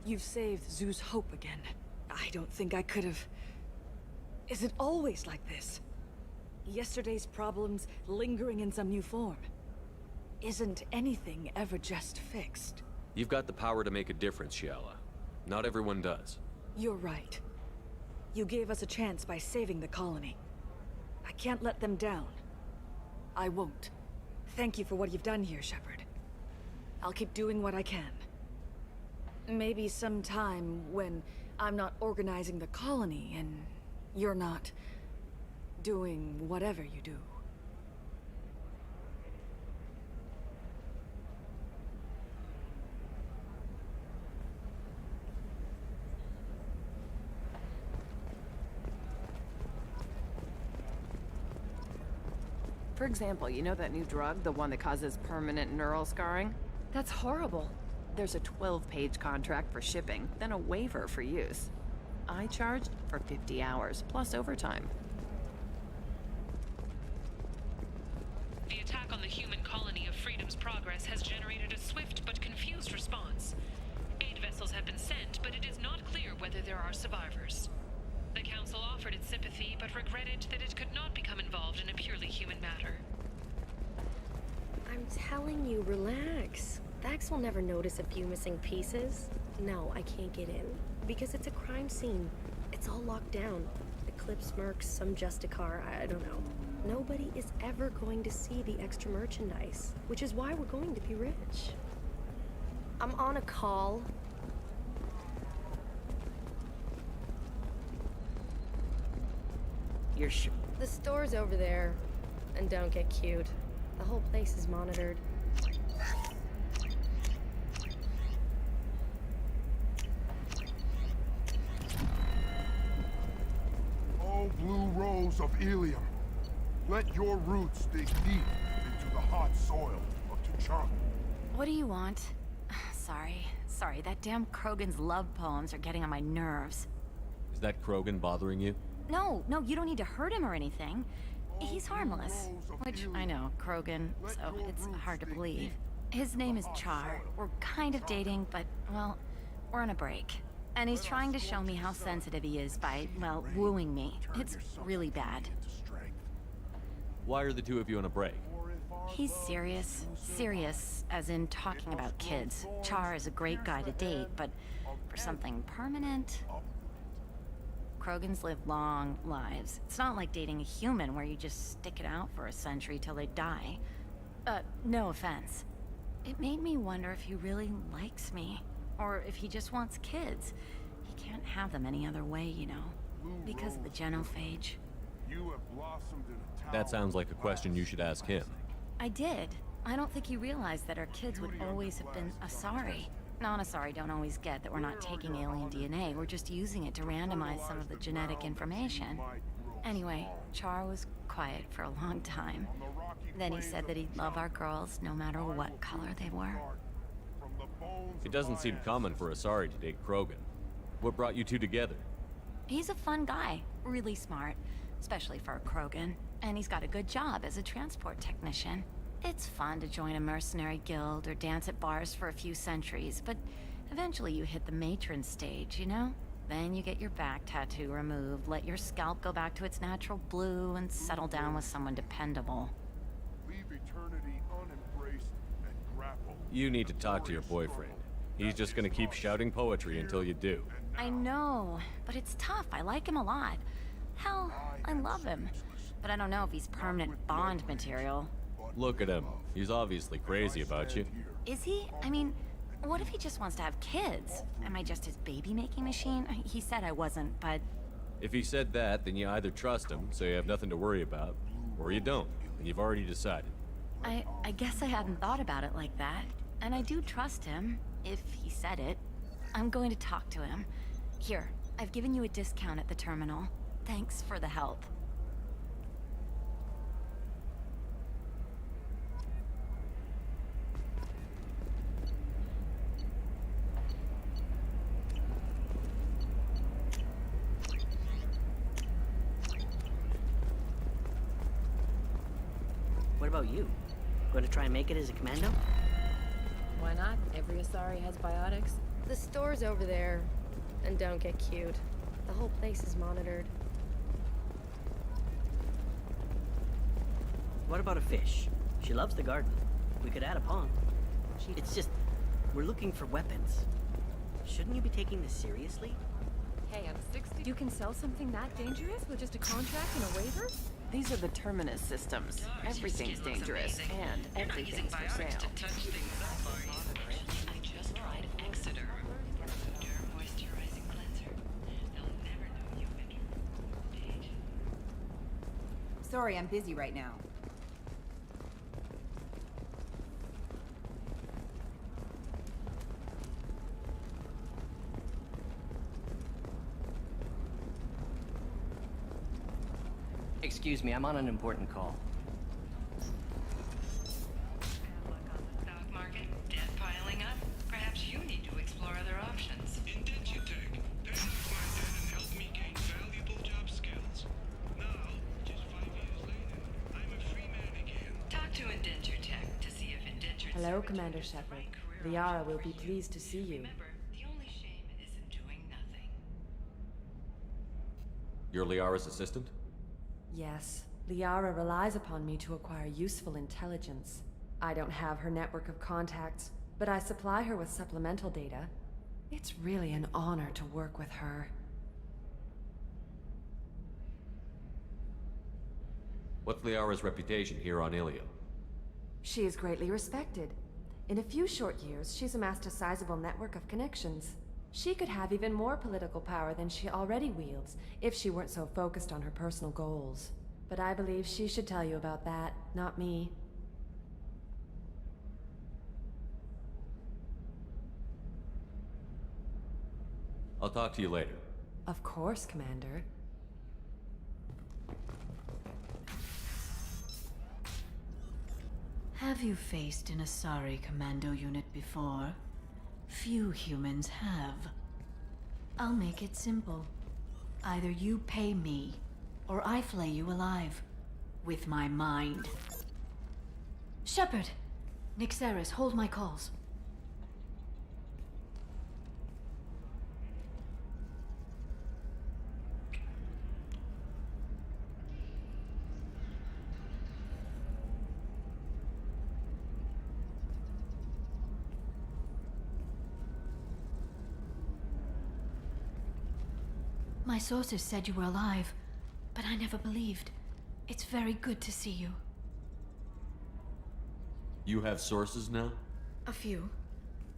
You've saved Zoo's hope again. I don't think I could have... Is it always like this? Yesterday's problems lingering in some new form. Isn't anything ever just fixed? You've got the power to make a difference, Shiala. Not everyone does. You're right. You gave us a chance by saving the colony. I can't let them down. I won't. Thank you for what you've done here, Shepard. I'll keep doing what I can. Maybe sometime when I'm not organizing the colony and you're not doing whatever you do. For example, you know that new drug, the one that causes permanent neural scarring? That's horrible. There's a 12-page contract for shipping, then a waiver for use. I charged for 50 hours, plus overtime. The attack on the human colony of Freedom's Progress has generated a swift but confused response. Aid vessels have been sent, but it is not clear whether there are survivors. The Council offered its sympathy, but regretted that it could not become involved in a purely human matter. I'm telling you, relax. Vax will never notice a few missing pieces. No, I can't get in. Because it's a crime scene. It's all locked down. Eclipse mercs, some Justicar, I don't know. Nobody is ever going to see the extra merchandise, which is why we're going to be rich. I'm on a call. You're sure? The store's over there. And don't get cute. The whole place is monitored. Oh, blue rose of Ilium, let your roots dig deep into the hot soil of Tucson. What do you want? Sorry, that damn Krogan's love poems are getting on my nerves. Is that Krogan bothering you? No, you don't need to hurt him or anything. He's harmless. Which, I know, Krogan, so it's hard to believe. His name is Char. We're kind of dating, but, well, we're on a break. And he's trying to show me how sensitive he is by, well, wooing me. It's really bad. Why are the two of you on a break? He's serious. Serious, as in talking about kids. Char is a great guy to date, but for something permanent... Krogans live long lives. It's not like dating a human where you just stick it out for a century till they die. No offense. It made me wonder if he really likes me. Or if he just wants kids. He can't have them any other way, you know. Because of the genophage. That sounds like a question you should ask him. I did. I don't think he realized that our kids would always have been Asari. Non-Asari don't always get that we're not taking alien DNA, we're just using it to randomize some of the genetic information. Anyway, Char was quiet for a long time. Then he said that he'd love our girls no matter what color they were. It doesn't seem common for Asari to date Krogan. What brought you two together? He's a fun guy, really smart, especially for a Krogan. and he's got a good job as a transport technician. It's fun to join a mercenary guild or dance at bars for a few centuries, but eventually you hit the matron stage, you know? Then you get your back tattoo removed, let your scalp go back to its natural blue, and settle down with someone dependable. Leave eternity unembraced and grapple. You need to talk to your boyfriend. He's just gonna keep shouting poetry until you do. I know, but it's tough. I like him a lot. Hell, I love him. But I don't know if he's permanent Bond material. Look at him. He's obviously crazy about you. Is he? I mean, what if he just wants to have kids? Am I just his baby-making machine? He said I wasn't, but... If he said that, then you either trust him, so you have nothing to worry about, or you don't, and you've already decided. I guess I hadn't thought about it like that. And I do trust him, if he said it. I'm going to talk to him. Here, I've given you a discount at the terminal. Thanks for the help. What about you? Going to try and make it as a commando? Why not? Every Asari has biotics. The store's over there. And don't get cute. The whole place is monitored. What about a fish? She loves the garden. We could add a pond. It's just, we're looking for weapons. Shouldn't you be taking this seriously? Hey, I'm 60. You can sell something that dangerous with just a contract and a waiver? These are the Terminus systems. Everything's dangerous, and everything's for sale. I just tried Exeter. Derm moisturizing cleanser. They'll never know you've been page. Sorry, I'm busy right now. Excuse me, I'm on an important call. Stock market, debt piling up. Perhaps you need to explore other options. Indentutech. They acquired that and helped me gain valuable job skills. Now, just 5 years later, I'm a free man again. Talk to Indentutech to see if indentured Hello, servitude Commander is the Shepard. right career Liara option will for be you. pleased to see you. Remember, the only shame is in doing nothing. You're Liara's assistant? Yes, Liara relies upon me to acquire useful intelligence. I don't have her network of contacts, but I supply her with supplemental data. It's really an honor to work with her. What's Liara's reputation here on Ilio? She is greatly respected. In a few short years, she's amassed a sizable network of connections. She could have even more political power than she already wields, if she weren't so focused on her personal goals. But I believe she should tell you about that, not me. I'll talk to you later. Of course, Commander. Have you faced an Asari commando unit before? Few humans have. I'll make it simple. Either you pay me, or I flay you alive. With my mind. Shepard! Nixeris, hold my calls. My sources said you were alive, but I never believed. It's very good to see you. You have sources now? A few.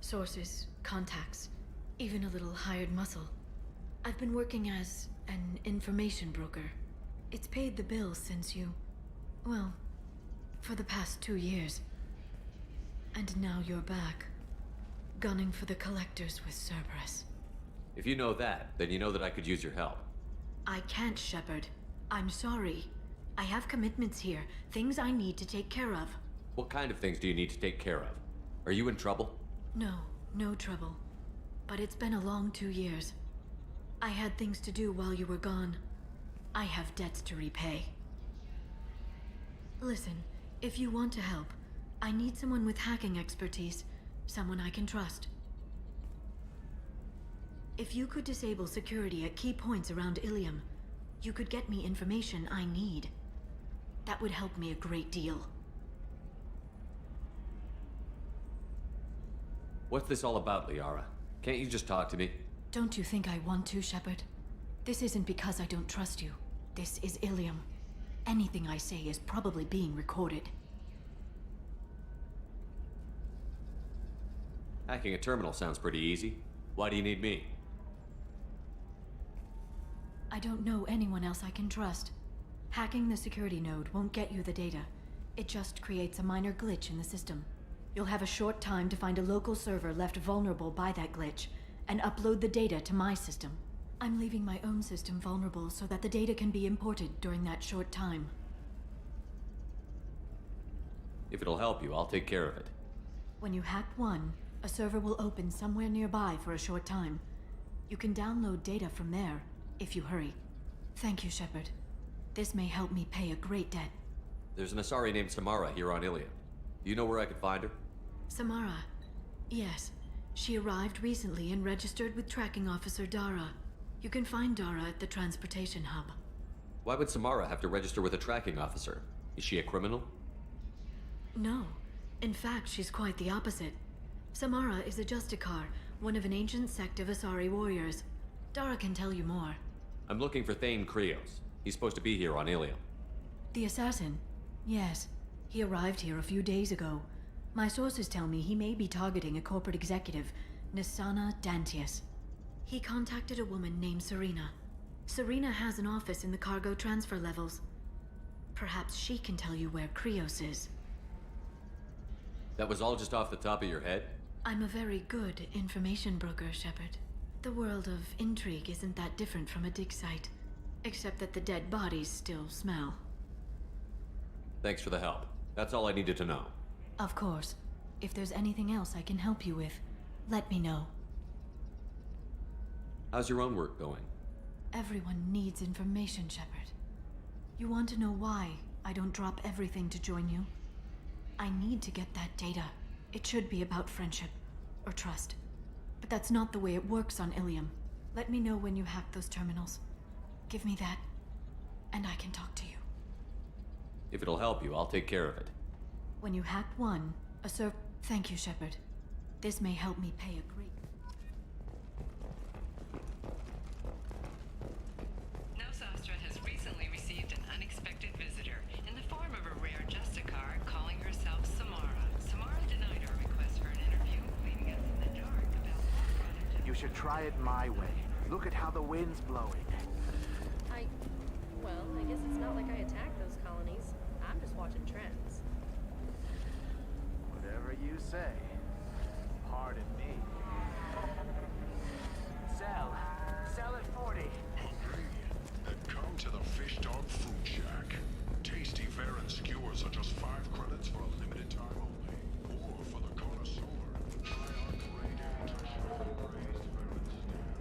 Sources, contacts, even a little hired muscle. I've been working as an information broker. It's paid the bills since you... well, for the past 2 years. And now you're back, gunning for the collectors with Cerberus. If you know that, then you know that I could use your help. I can't, Shepard. I'm sorry. I have commitments here, things I need to take care of. What kind of things do you need to take care of? Are you in trouble? No, no trouble. But it's been a long 2 years. I had things to do while you were gone. I have debts to repay. Listen, if you want to help, I need someone with hacking expertise. Someone I can trust. If you could disable security at key points around Ilium, you could get me information I need. That would help me a great deal. What's this all about, Liara? Can't you just talk to me? Don't you think I want to, Shepard? This isn't because I don't trust you. This is Ilium. Anything I say is probably being recorded. Hacking a terminal sounds pretty easy. Why do you need me? I don't know anyone else I can trust. Hacking the security node won't get you the data. It just creates a minor glitch in the system. You'll have a short time to find a local server left vulnerable by that glitch, and upload the data to my system. I'm leaving my own system vulnerable so that the data can be imported during that short time. If it'll help you, I'll take care of it. When you hack one, a server will open somewhere nearby for a short time. You can download data from there, if you hurry. Thank you, Shepard. This may help me pay a great debt. There's an Asari named Samara here on Ilium. Do you know where I could find her? Samara. Yes. She arrived recently and registered with Tracking Officer Dara. You can find Dara at the transportation hub. Why would Samara have to register with a tracking officer? Is she a criminal? No. In fact, she's quite the opposite. Samara is a Justicar, one of an ancient sect of Asari warriors. Dara can tell you more. I'm looking for Thane Krios. He's supposed to be here on Ilium. The assassin? Yes. He arrived here a few days ago. My sources tell me he may be targeting a corporate executive, Nisana Dantius. He contacted a woman named Serena. Serena has an office in the cargo transfer levels. Perhaps she can tell you where Krios is. That was all just off the top of your head? I'm a very good information broker, Shepard. The world of intrigue isn't that different from a dig site, except that the dead bodies still smell. Thanks for the help. That's all I needed to know. Of course. If there's anything else I can help you with, let me know. How's your own work going? Everyone needs information, Shepard. You want to know why I don't drop everything to join you? I need to get that data. It should be about friendship, or trust. But that's not the way it works on Ilium. Let me know when you hack those terminals. Give me that, and I can talk to you. If it'll help you, I'll take care of it. When you hack one, Thank you, Shepard. This may help me pay a great... Nosastra has recently received an unexpected visitor in the form of a rare Justicar calling herself Samara. Samara denied our request for an interview, leaving us in the dark about what brought her to... You should try it my way. Look at how the wind's blowing. Well, I guess it's not like I attacked those colonies. I'm just watching trends. Whatever you say. Pardon me. Sell at 40. Then come to the Fish Dog Fruit Shack. Tasty Varen skewers are just 5 credits for a limited time only. Or for the connoisseur, try our great anti-shrapnel raised Varen snares.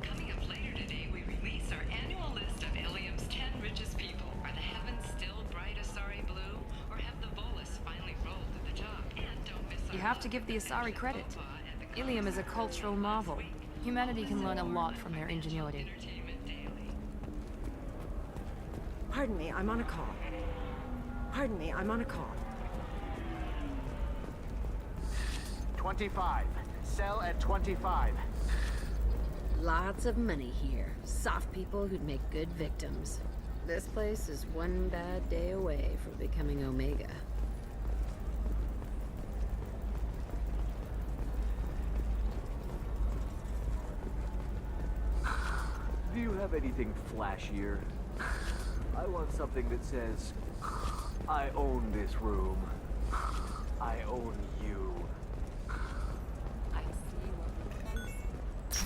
Coming up later today, we release our annual list of Ilium's 10 richest people. Are the heavens still bright Asari blue, or have the Volus finally rolled to the top? And don't miss You have to give the Asari credit. Ilium is a cultural marvel. Humanity can learn a lot from their ingenuity. Pardon me, I'm on a call. Pardon me, I'm on a call. 25. Sell at 25. Lots of money here. Soft people who'd make good victims. This place is one bad day away from becoming Omega. Do you have anything flashier? I want something that says, I own this room. I own you. I see what it is.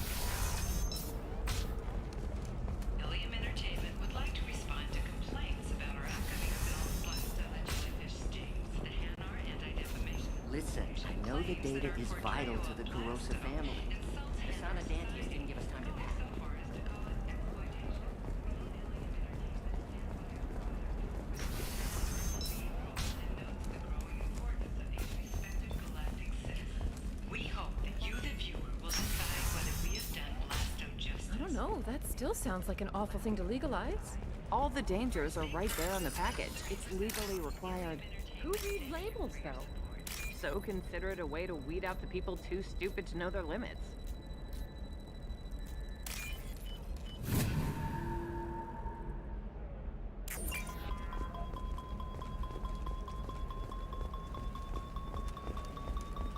Ilium Entertainment would like to respond to complaints about our upcoming film, Blast Alleged Fish Stings, the Hanar Anti-Defamation. Listen, I know the data is vital to the Kurosa family. Asana Dantes didn't give us time to pack. We hope that you, the viewer, will decide whether we have done Blasto justice. I don't know. That still sounds like an awful thing to legalize. All the dangers are right there on the package. It's legally required. Who reads labels, though? So consider it a way to weed out the people too stupid to know their limits.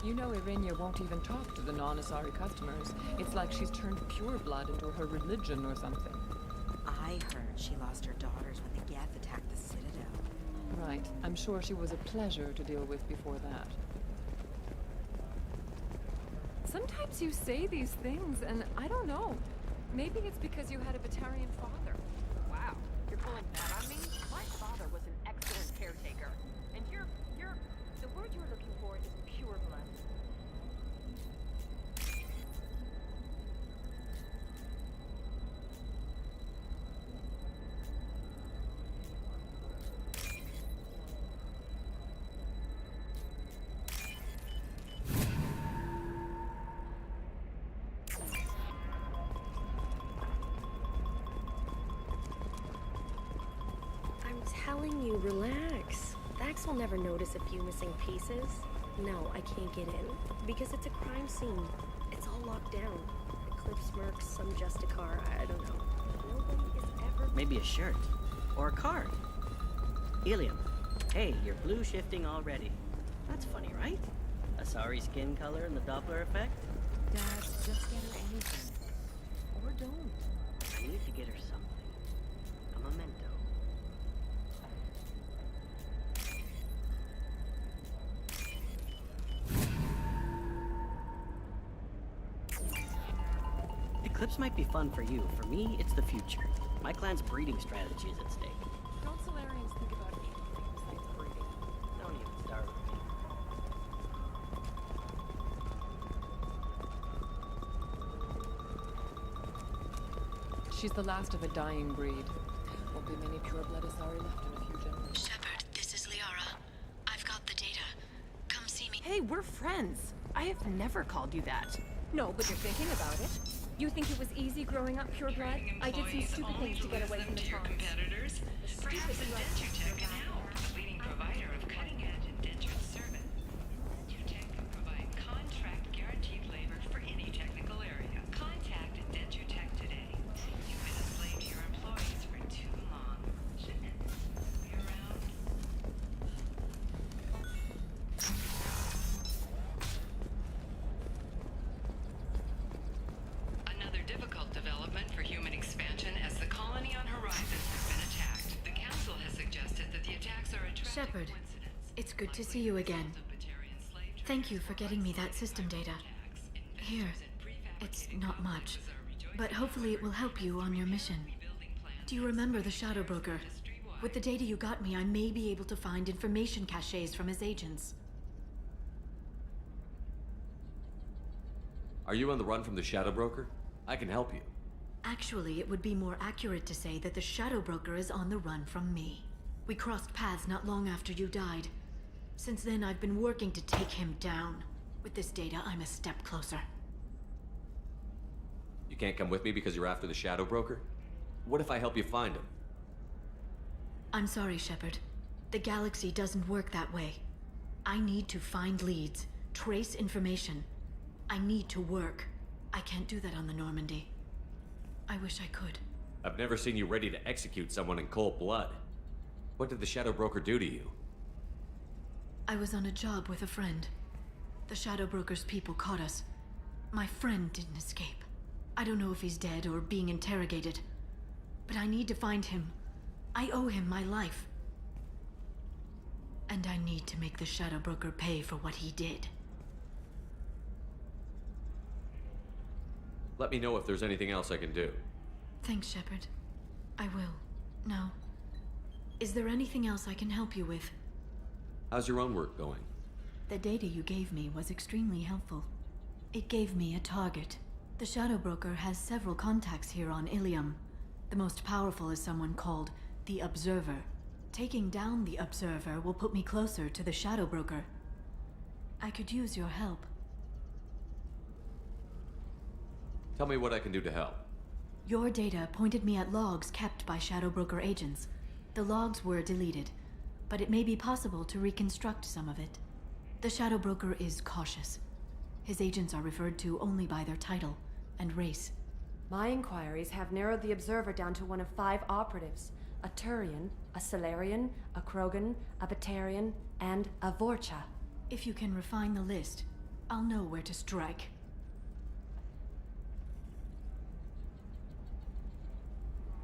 You know Irinia won't even talk to the non-Asari customers. It's like she's turned pure blood into her religion or something. I heard she lost her daughters when the Geth attacked the Citadel. Right. I'm sure she was a pleasure to deal with before that. Sometimes you say these things, and I don't know. Maybe it's because you had a Batarian father. Wow, you're pulling that on me? My father was an excellent caretaker. And the word you're looking for is pure blood. I'm telling you, relax. Thax will never notice a few missing pieces. No, I can't get in. Because it's a crime scene. It's all locked down. Eclipse mercs, some Justicar, I don't know. Nobody is ever... Maybe a shirt. Or a card. Ilium. Hey, you're blue shifting already. That's funny, right? Asari skin color and the Doppler effect? Dad, just get her anything. Or don't. I need to get her something. A memento. Eclipse might be fun for you. For me, it's the future. My clan's breeding strategy is at stake. Don't Solarians think about anything besides breeding? Don't even start with me. She's the last of a dying breed. Won't be many pure-blood Asari left in a few generations. Shepard, this is Liara. I've got the data. Come see me. Hey, we're friends. I have never called you that. No, but you're thinking about it. You think it was easy growing up pure blood? I did some stupid things to get away from the taunts. Competitors? Perhaps IndentureTech can help. The leading provider of cutting-edge indentured service. IndentureTech can provide contract-guaranteed labor for any technical area. Contact IndentureTech today. You've been a slave to your employees for too long. Shouldn't it be around? Another difficult development for human expansion as the colony on Horizon has been attacked. The Council has suggested that the attacks are a tragic Shepard, it's good to see you again. Thank you for getting me that system data. Here, it's not much, but hopefully it will help you on your mission. Do you remember the Shadow Broker? With the data you got me, I may be able to find information caches from his agents. Are you on the run from the Shadow Broker? I can help you. Actually, it would be more accurate to say that the Shadow Broker is on the run from me. We crossed paths not long after you died. Since then, I've been working to take him down. With this data, I'm a step closer. You can't come with me because you're after the Shadow Broker? What if I help you find him? I'm sorry, Shepard. The galaxy doesn't work that way. I need to find leads, trace information. I need to work. I can't do that on the Normandy. I wish I could. I've never seen you ready to execute someone in cold blood. What did the Shadow Broker do to you? I was on a job with a friend. The Shadow Broker's people caught us. My friend didn't escape. I don't know if he's dead or being interrogated. But I need to find him. I owe him my life. And I need to make the Shadow Broker pay for what he did. Let me know if there's anything else I can do. Thanks, Shepard. I will. Now, is there anything else I can help you with? How's your own work going? The data you gave me was extremely helpful. It gave me a target. The Shadow Broker has several contacts here on Ilium. The most powerful is someone called the Observer. Taking down the Observer will put me closer to the Shadow Broker. I could use your help. Tell me what I can do to help. Your data pointed me at logs kept by Shadow Broker agents. The logs were deleted, but it may be possible to reconstruct some of it. The Shadow Broker is cautious. His agents are referred to only by their title and race. My inquiries have narrowed the Observer down to one of 5 operatives. A Turian, a Solarian, a Krogan, a Batarian, and a Vorcha. If you can refine the list, I'll know where to strike.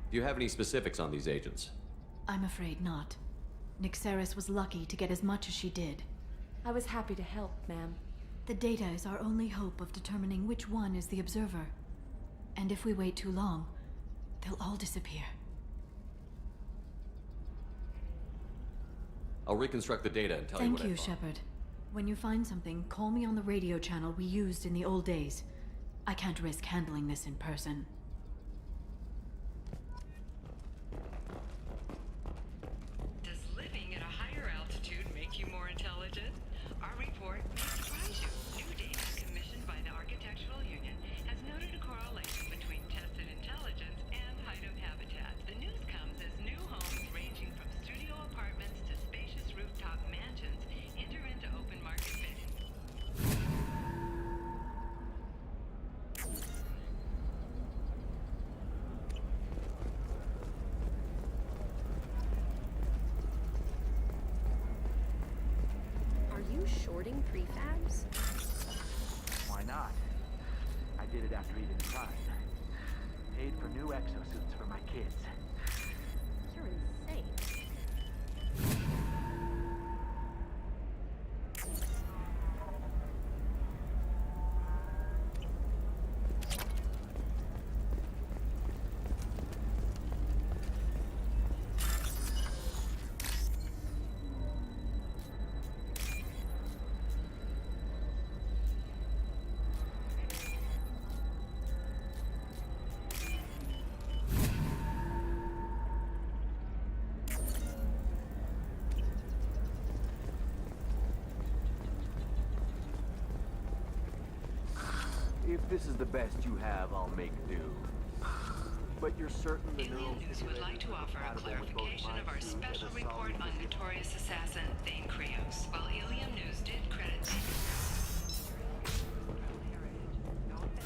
Do you have any specifics on these agents? I'm afraid not. Nyxeris was lucky to get as much as she did. I was happy to help, ma'am. The data is our only hope of determining which one is the Observer. And if we wait too long, they'll all disappear. I'll reconstruct the data and tell you what I Thank you, found. Shepard. When you find something, call me on the radio channel we used in the old days. I can't risk handling this in person. Does living at a higher altitude make you more intelligent? Our report may surprise you. New data commissioned by the Architectural Union has noted a correlation between tested intelligence and height of habitat. The news comes as new homes ranging from studio apartments to spacious rooftop mansions enter into open market bidding. Are you shorting prefabs? Why not? did it after Eden tried. Paid for new exosuits for my kids. You're insane. If this is the best you have, I'll make do. But you're certain the Alien News would like to offer a clarification of our special report on notorious assassin Thane Krios. While Alien News did credit...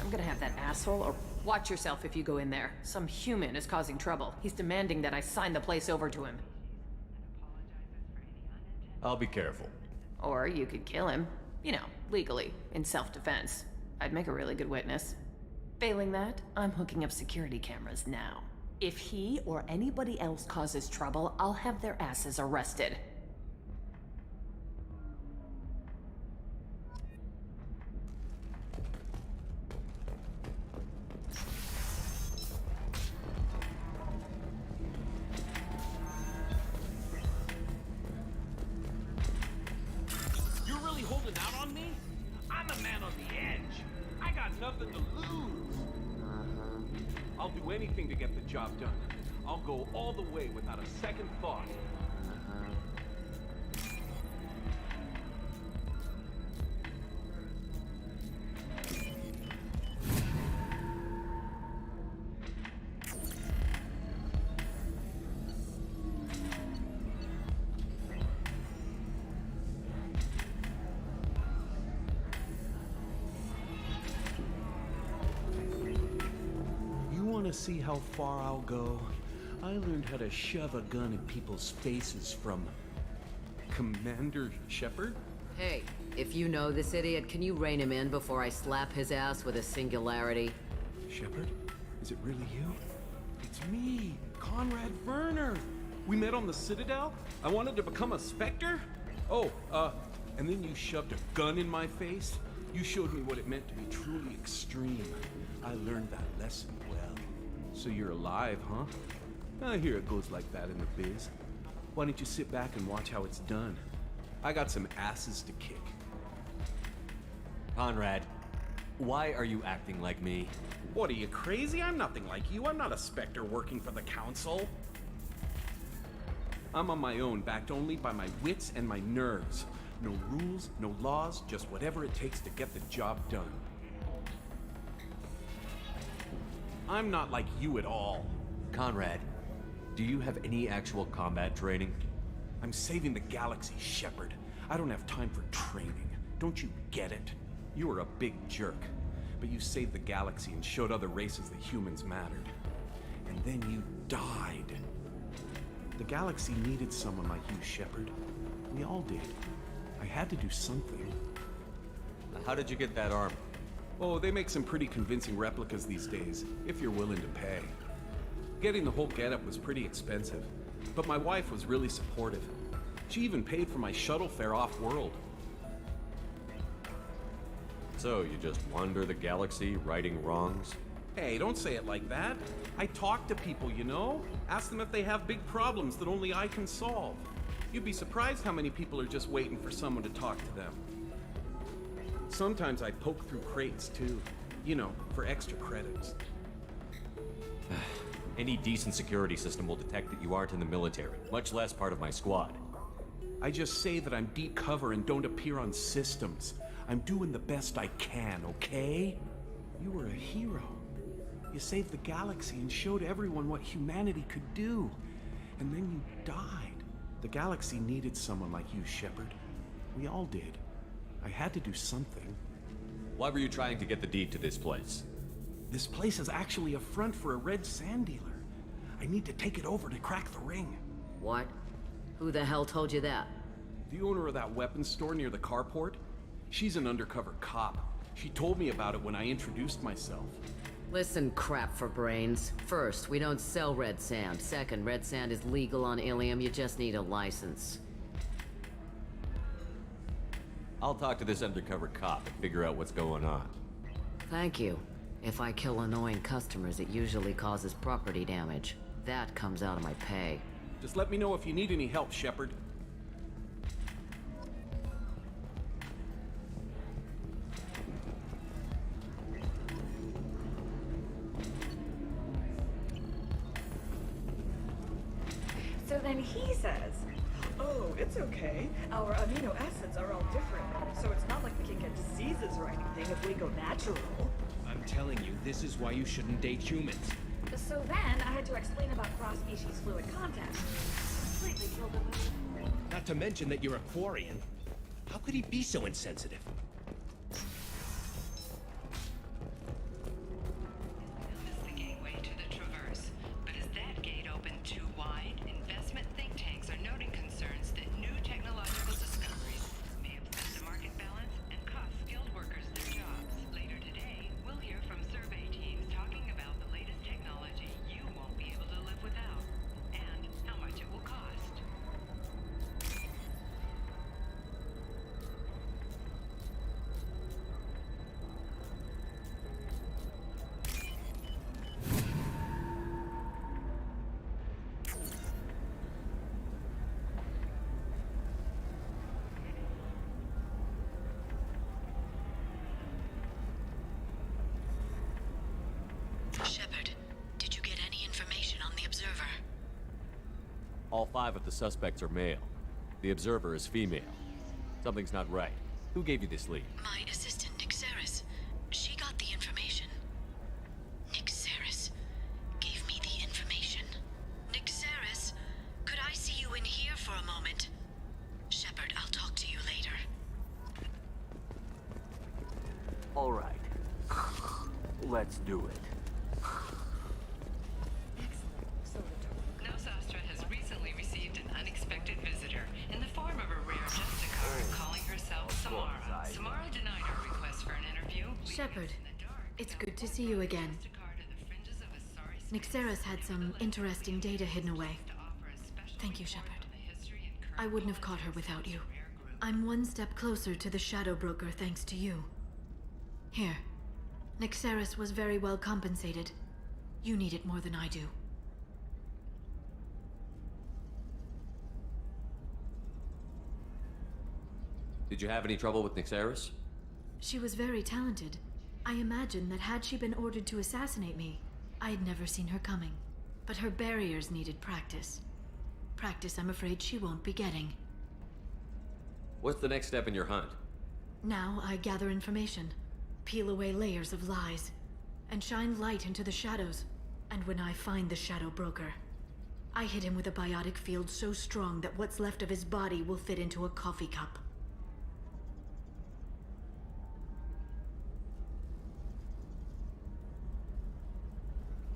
I'm gonna have that asshole, or watch yourself if you go in there. Some human is causing trouble. He's demanding that I sign the place over to him. I'll be careful. Or you could kill him. You know, legally, in self-defense. I'd make a really good witness. Failing that, I'm hooking up security cameras now. If he or anybody else causes trouble, I'll have their asses arrested. You're really holding out on me? I'm a man on the edge. I got nothing to lose. I'll do anything to get the job done. I'll go all the way without a second thought. To see how far I'll go. I learned how to shove a gun in people's faces from Commander Shepard. Hey, if you know this idiot, can you rein him in before I slap his ass with a singularity? Shepard? Is it really you? It's me, Conrad Werner. We met on the Citadel. I wanted to become a Spectre. Oh, and then you shoved a gun in my face. You showed me what it meant to be truly extreme. I learned that lesson well. So you're alive, huh? I hear it goes like that in the biz. Why don't you sit back and watch how it's done? I got some asses to kick. Conrad, why are you acting like me? What, are you crazy? I'm nothing like you. I'm not a Spectre working for the Council. I'm on my own, backed only by my wits and my nerves. No rules, no laws, just whatever it takes to get the job done. I'm not like you at all. Conrad, do you have any actual combat training? I'm saving the galaxy, Shepard. I don't have time for training. Don't you get it? You were a big jerk, but you saved the galaxy and showed other races that humans mattered. And then you died. The galaxy needed someone like you, Shepard. We all did. I had to do something. How did you get that armor? Oh, they make some pretty convincing replicas these days, if you're willing to pay. Getting the whole getup was pretty expensive, but my wife was really supportive. She even paid for my shuttle fare off-world. So, you just wander the galaxy, righting wrongs? Hey, don't say it like that. I talk to people, you know? Ask them if they have big problems that only I can solve. You'd be surprised how many people are just waiting for someone to talk to them. Sometimes I poke through crates, too. You know, for extra credits. Any decent security system will detect that you aren't in the military, much less part of my squad. I just say that I'm deep cover and don't appear on systems. I'm doing the best I can, okay? You were a hero. You saved the galaxy and showed everyone what humanity could do. And then you died. The galaxy needed someone like you, Shepard. We all did. I had to do something. Why were you trying to get the deed to this place? This place is actually a front for a red sand dealer. I need to take it over to crack the ring. What? Who the hell told you that? The owner of that weapons store near the carport. She's an undercover cop. She told me about it when I introduced myself. Listen, crap for brains. First, we don't sell red sand. Second, red sand is legal on Ilium, you just need a license. I'll talk to this undercover cop and figure out what's going on. Thank you. If I kill annoying customers, it usually causes property damage. That comes out of my pay. Just let me know if you need any help, Shepard. So then he says, oh, it's okay. Our amino acids are all different, so it's not like we can get diseases or anything if we go natural. I'm telling you, this is why you shouldn't date humans. So then I had to explain about cross-species fluid contact. Completely killed him. Not to mention that you're a Quarian. How could he be so insensitive? Is the gateway to the Traverse, but is that gate open too wide? Investment think tanks are noting concerns that new technological discoveries may upset the market balance and cost skilled workers their jobs. Later today, we'll hear from survey teams talking about the latest technology you won't be able to live without, and how much it will cost. Shepard, did you get any information on the Observer? All 5 of the suspects are male. The observer is female. Something's not right. Who gave you this lead? My assistant, Nixeris. She got the information. Nixeris gave me the information. Nixeris, could I see you in here for a moment? Shepard, I'll talk to you later. All right. Let's do it. Nosastra has recently received an unexpected visitor in the form of a rare Justicar calling herself Samara. Samara denied our request for an interview. Shepard, it's good to see you again. Nixeris had some interesting data hidden away. Thank you, Shepard. I wouldn't have caught her without you. I'm one step closer to the Shadow Broker thanks to you. Here. Nixeris was very well compensated. You need it more than I do. Did you have any trouble with Nixeris? She was very talented. I imagine that had she been ordered to assassinate me, I had never seen her coming. But her barriers needed practice. Practice I'm afraid she won't be getting. What's the next step in your hunt? Now I gather information, peel away layers of lies, and shine light into the shadows. And when I find the Shadow Broker, I hit him with a biotic field so strong that what's left of his body will fit into a coffee cup.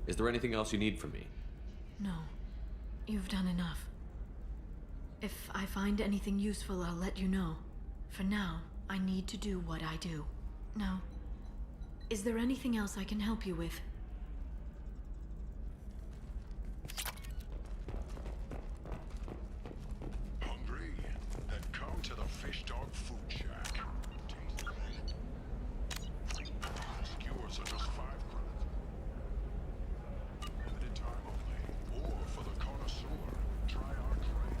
Is there anything else you need from me? No. You've done enough. If I find anything useful, I'll let you know. For now, I need to do what I do. Now, is there anything else I can help you with? Hungry? Then come to the Fish Dog Food Shack. Skewers are just 5 credits. Limited time only. Or for the connoisseur, try our trade.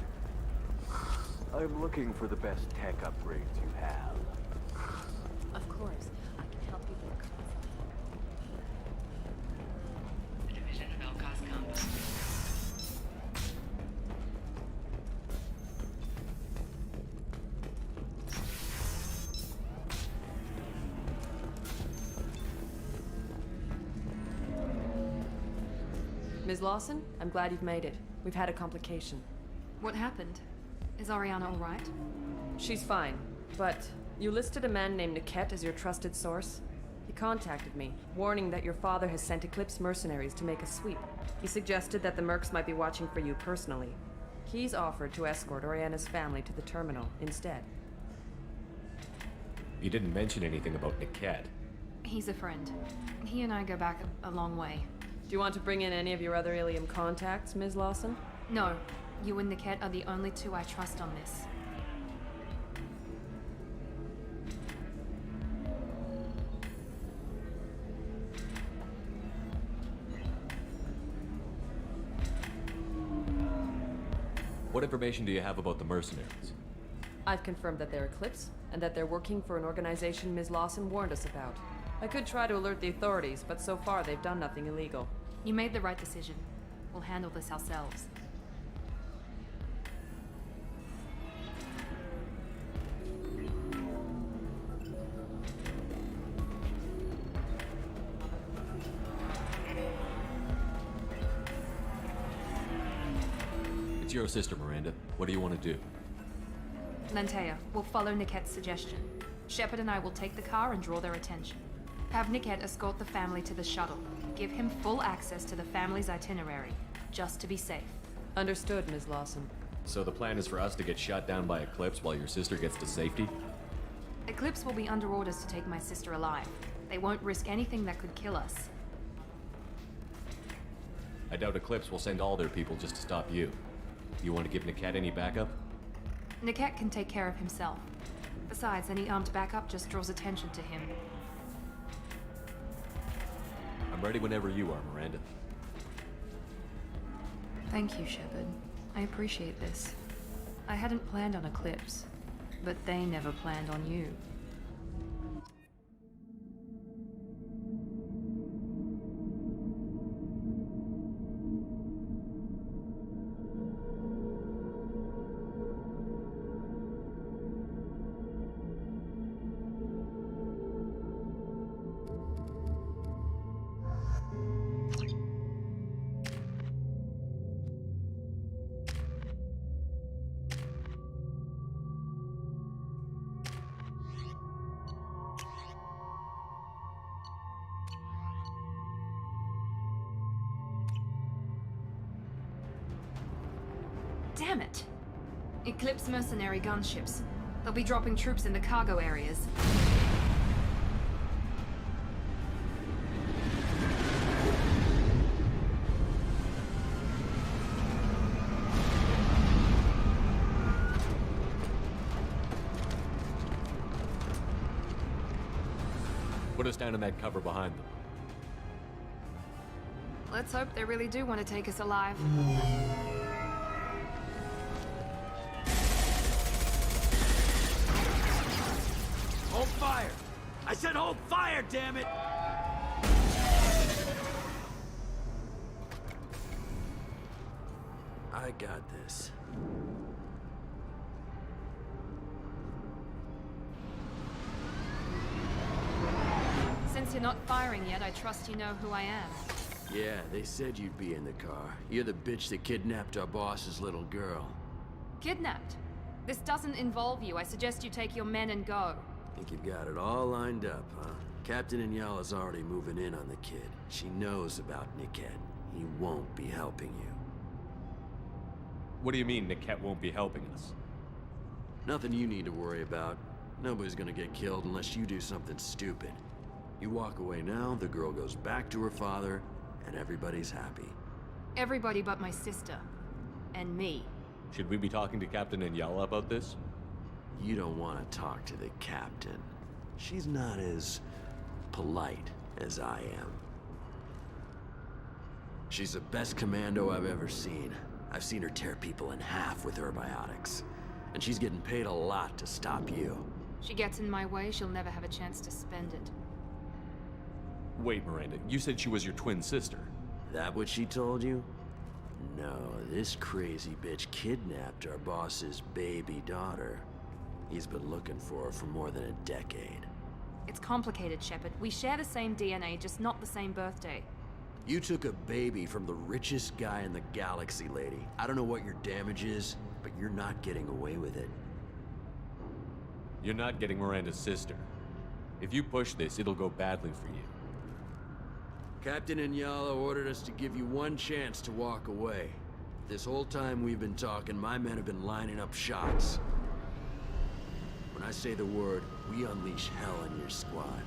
I'm looking for the best tech upgrades you have. Of course. I can help you with The division of Elcos Combo. Ms. Lawson, I'm glad you've made it. We've had a complication. What happened? Is Ariana all right? She's fine, but you listed a man named Niket as your trusted source. He contacted me, warning that your father has sent Eclipse mercenaries to make a sweep. He suggested that the Mercs might be watching for you personally. He's offered to escort Oriana's family to the terminal instead. You didn't mention anything about Niket. He's a friend. He and I go back a long way. Do you want to bring in any of your other Ilium contacts, Ms. Lawson? No. You and Niket are the only two I trust on this. What information do you have about the mercenaries? I've confirmed that they're Eclipse, and that they're working for an organization Ms. Lawson warned us about. I could try to alert the authorities, but so far they've done nothing illegal. You made the right decision. We'll handle this ourselves. It's your sister, Miranda. What do you want to do? Lantea, we'll follow Niket's suggestion. Shepard and I will take the car and draw their attention. Have Niket escort the family to the shuttle. Give him full access to the family's itinerary, just to be safe. Understood, Ms. Lawson. So the plan is for us to get shot down by Eclipse while your sister gets to safety? Eclipse will be under orders to take my sister alive. They won't risk anything that could kill us. I doubt Eclipse will send all their people just to stop you. You want to give Niket any backup? Niket can take care of himself. Besides, any armed backup just draws attention to him. I'm ready whenever you are, Miranda. Thank you, Shepard. I appreciate this. I hadn't planned on Eclipse, but they never planned on you. Damn it! Eclipse mercenary gunships. They'll be dropping troops in the cargo areas. Put us down in that cover behind them. Let's hope they really do want to take us alive. Hold fire! I said hold fire, damn it! I got this. Since you're not firing yet, I trust you know who I am. Yeah, they said you'd be in the car. You're the bitch that kidnapped our boss's little girl. Kidnapped? This doesn't involve you. I suggest you take your men and go. Think you've got it all lined up, huh? Captain Inyala's already moving in on the kid. She knows about Niket. He won't be helping you. What do you mean Niket won't be helping us? Nothing you need to worry about. Nobody's gonna get killed unless you do something stupid. You walk away now, the girl goes back to her father, and everybody's happy. Everybody but my sister. And me. Should we be talking to Captain Inyala about this? You don't want to talk to the captain. She's not as polite as I am. She's the best commando I've ever seen. I've seen her tear people in half with her biotics. And she's getting paid a lot to stop you. She gets in my way, she'll never have a chance to spend it. Wait, Miranda, you said she was your twin sister. That what she told you? No, this crazy bitch kidnapped our boss's baby daughter. He's been looking for her for more than a decade. It's complicated, Shepard. We share the same DNA, just not the same birthday. You took a baby from the richest guy in the galaxy, lady. I don't know what your damage is, but you're not getting away with it. You're not getting Miranda's sister. If you push this, it'll go badly for you. Captain Inyala ordered us to give you one chance to walk away. This whole time we've been talking, my men have been lining up shots. We're When I say the word, we unleash hell on your squad.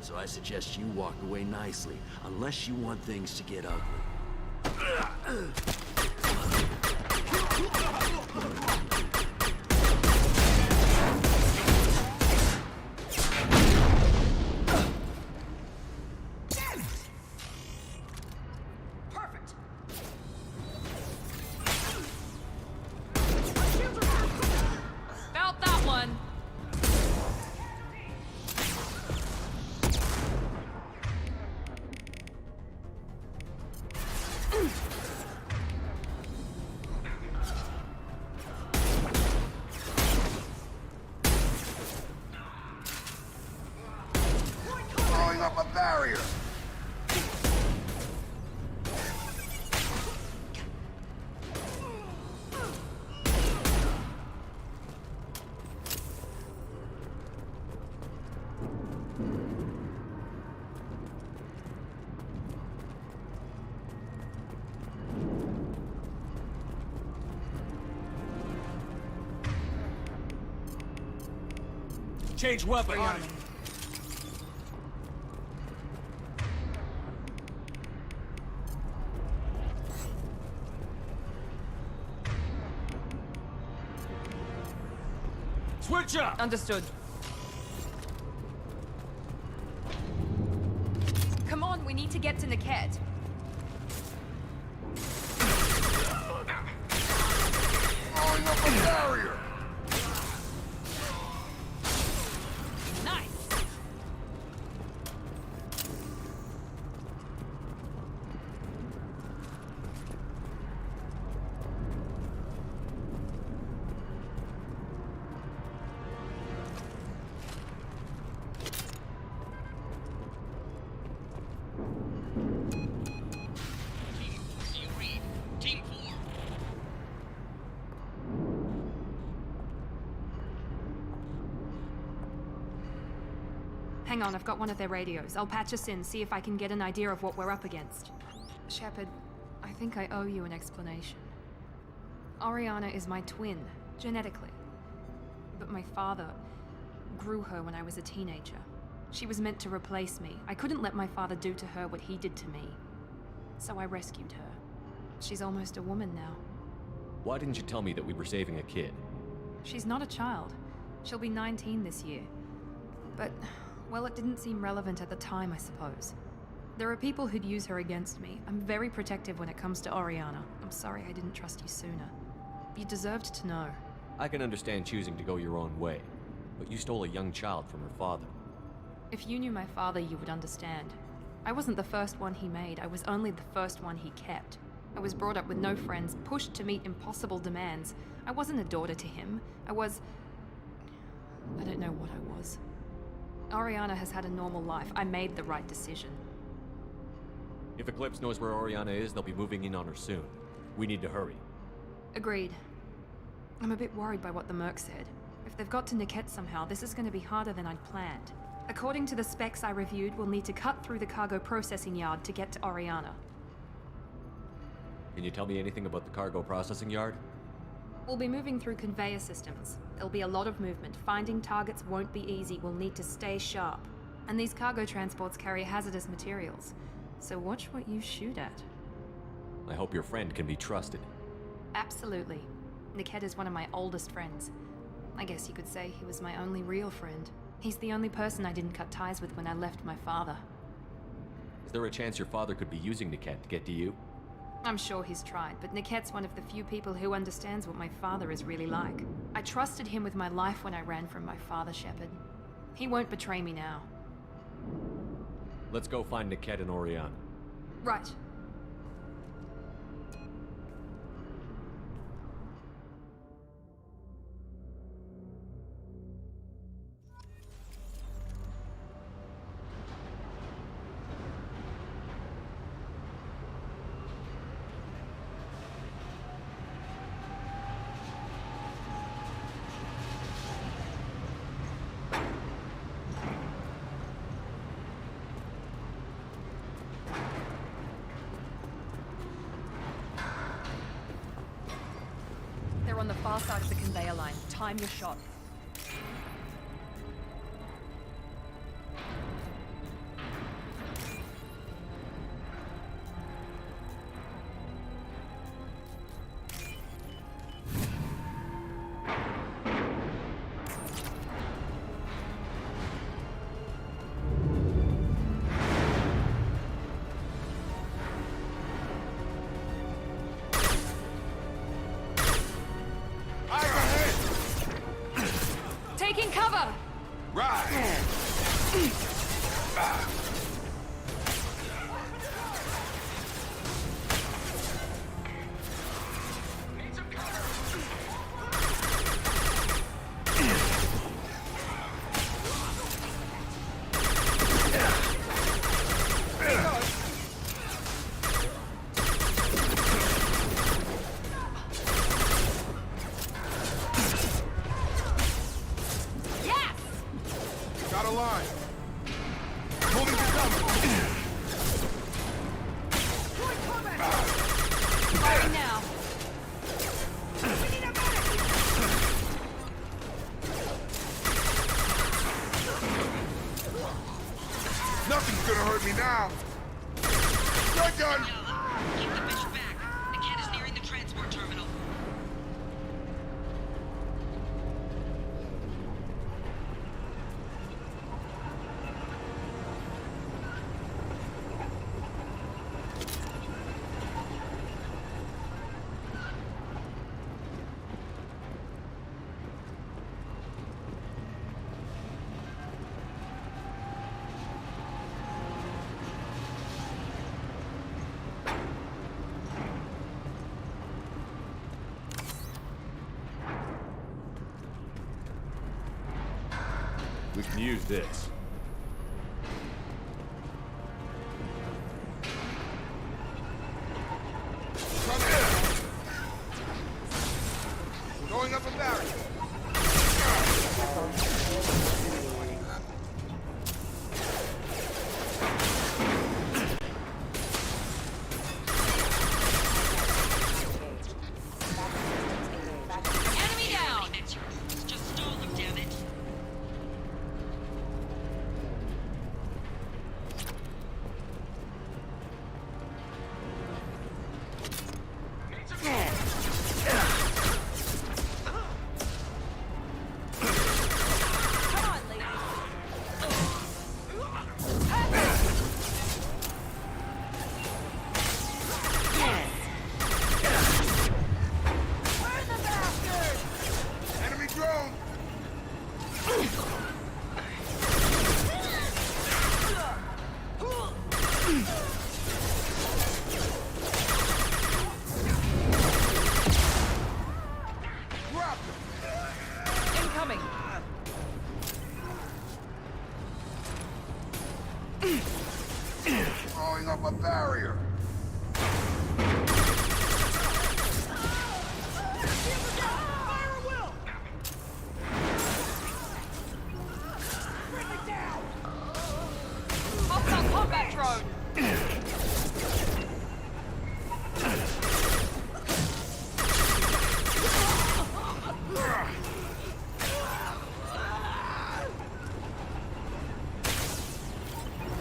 So I suggest you walk away nicely, unless you want things to get ugly. Felt that one. Throwing up a barrier! Change weapon. Switch up. Understood. Come on, we need to get to Niket. Throwing up a barrier! Nice. Hang on, I've got one of their radios. I'll patch us in, see if I can get an idea of what we're up against. Shepard, I think I owe you an explanation. Oriana is my twin, genetically. But my father grew her when I was a teenager. She was meant to replace me. I couldn't let my father do to her what he did to me. So I rescued her. She's almost a woman now. Why didn't you tell me that we were saving a kid? She's not a child. She'll be 19 this year. But, well, it didn't seem relevant at the time, I suppose. There are people who'd use her against me. I'm very protective when it comes to Oriana. I'm sorry I didn't trust you sooner. You deserved to know. I can understand choosing to go your own way, but you stole a young child from her father. If you knew my father, you would understand. I wasn't the first one he made. I was only the first one he kept. I was brought up with no friends, pushed to meet impossible demands. I wasn't a daughter to him. I don't know what I was. Oriana has had a normal life. I made the right decision. If Eclipse knows where Oriana is, they'll be moving in on her soon. We need to hurry. Agreed. I'm a bit worried by what the Merc said. If they've got to Niket somehow, this is going to be harder than I'd planned. According to the specs I reviewed, we'll need to cut through the cargo processing yard to get to Oriana. Can you tell me anything about the cargo processing yard? We'll be moving through conveyor systems. There'll be a lot of movement. Finding targets won't be easy. We'll need to stay sharp. And these cargo transports carry hazardous materials. So watch what you shoot at. I hope your friend can be trusted. Absolutely. Niket is one of my oldest friends. I guess you could say he was my only real friend. He's the only person I didn't cut ties with when I left my father. Is there a chance your father could be using Niket to get to you? I'm sure he's tried, but Niket's one of the few people who understands what my father is really like. I trusted him with my life when I ran from my father, Shepard. He won't betray me now. Let's go find Niket and Oriana. Right. They're on the far side of the conveyor line. Time your shot. Got a line. Moving to cover. Firing now. Nothing's gonna hurt me now. Red gun! Keep the bitch back. The cat is nearing the transport terminal. We can use this. We're going up a barrier. Enemy down! Just stall them, damn it. Enemy drone! Drop him! Incoming. Throwing up a barrier. Hostile combat drone.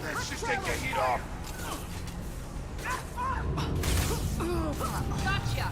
Let's just take the heat off. Gotcha.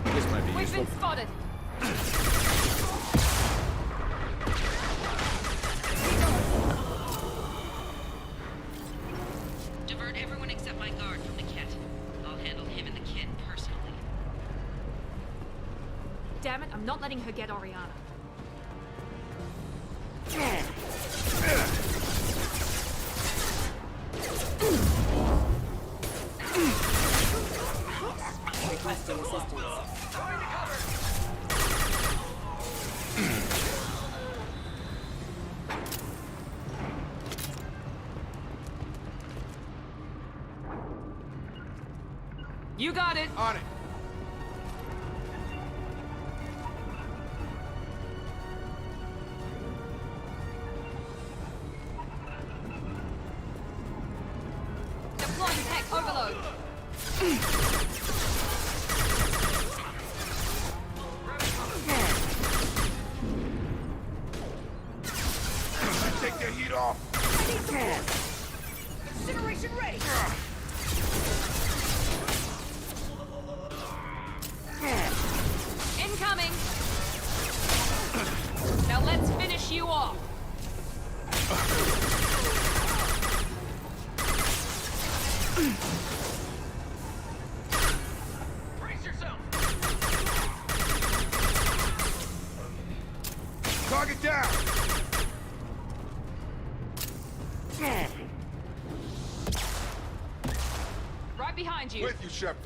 This might be We've useful. been spotted. Divert everyone except my guard from the kit. I'll handle him and the kid personally. Damn it, I'm not letting her get Oriana. Requesting assistance. You got it. On it. Deploying tech overload. I need support! Incineration ready! Incoming! Now let's finish you off. Brace yourself! Target down! Right behind you. With you, Shepard.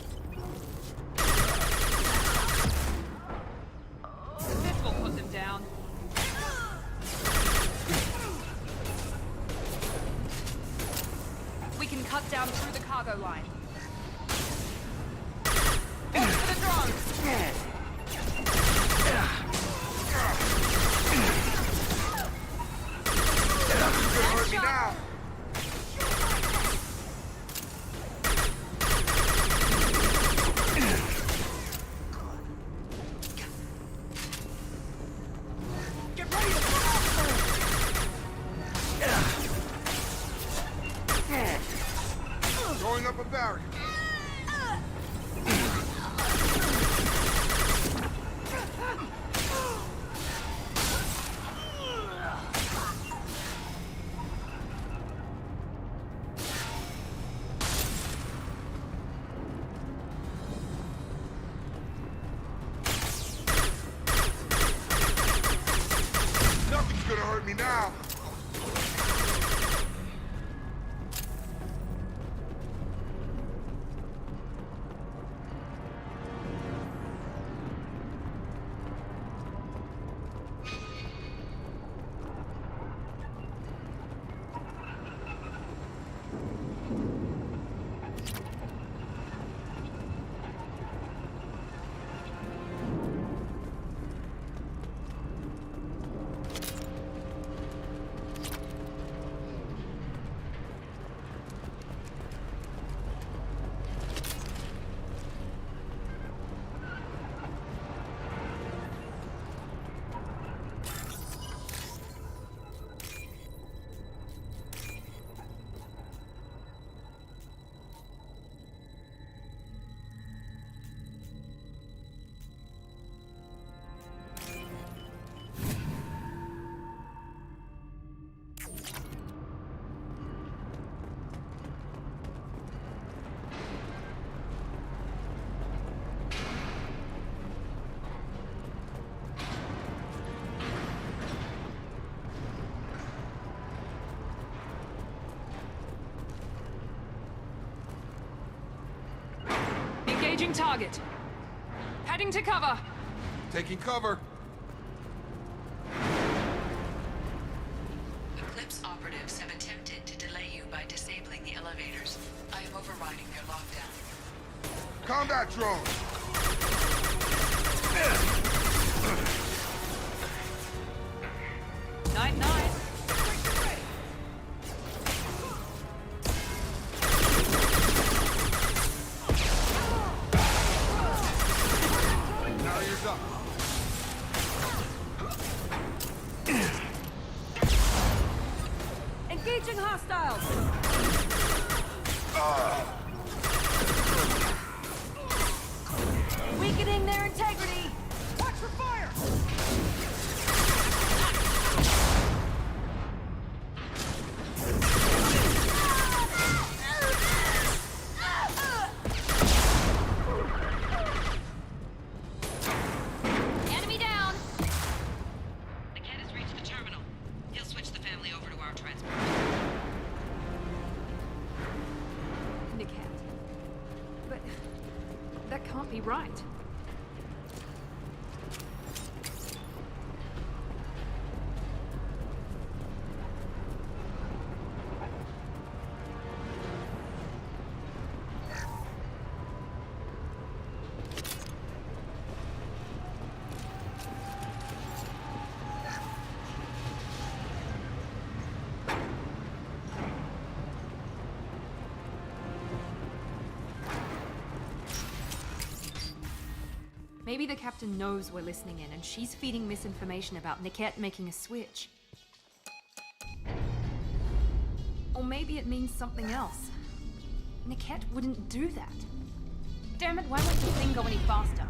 This will put them down. We can cut down through the cargo line. Watch for the drones! Hurt me now! Get ready to put off! Throwing up a barrier. Nothing's gonna hurt me now. Engaging target. Heading to cover. Taking cover. Eclipse operatives have attempted to delay you by disabling the elevators. I am overriding their lockdown. Combat drone. Night-night. Barriers up. Engaging hostiles! Weakening their integrity! Watch for fire! Enemy down. The cat has reached the terminal. He'll switch the family over to our transport. Niket. But that can't be right. Maybe the captain knows we're listening in, and she's feeding misinformation about Niket making a switch. Or maybe it means something else. Niket wouldn't do that. Damn it, why won't the thing go any faster?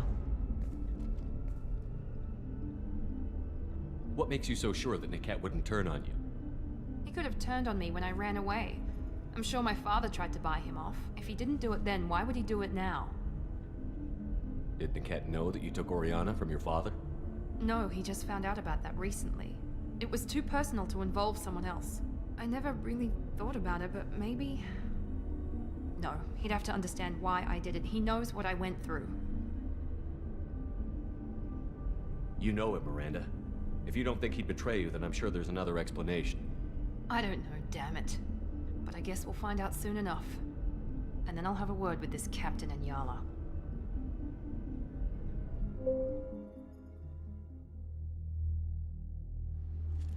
What makes you so sure that Niket wouldn't turn on you? He could have turned on me when I ran away. I'm sure my father tried to buy him off. If he didn't do it then, why would he do it now? Did Niket know that you took Oriana from your father? No, he just found out about that recently. It was too personal to involve someone else. I never really thought about it, but maybe... No, he'd have to understand why I did it. He knows what I went through. You know him, Miranda. If you don't think he'd betray you, then I'm sure there's another explanation. I don't know, damn it. But I guess we'll find out soon enough. And then I'll have a word with this captain and Yala.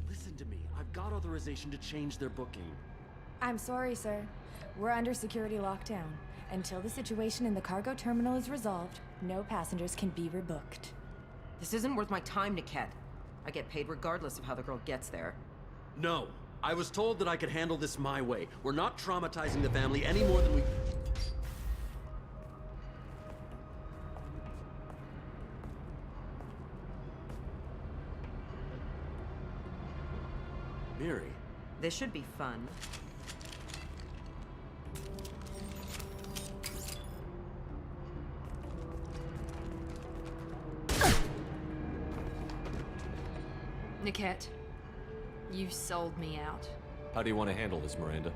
Listen to me. I've got authorization to change their booking. I'm sorry, sir. We're under security lockdown. Until the situation in the cargo terminal is resolved, no passengers can be rebooked. This isn't worth my time, Niket. I get paid regardless of how the girl gets there. No. I was told that I could handle this my way. We're not traumatizing the family any more than we... Miri. This should be fun. Niket, you sold me out. How do you want to handle this, Miranda?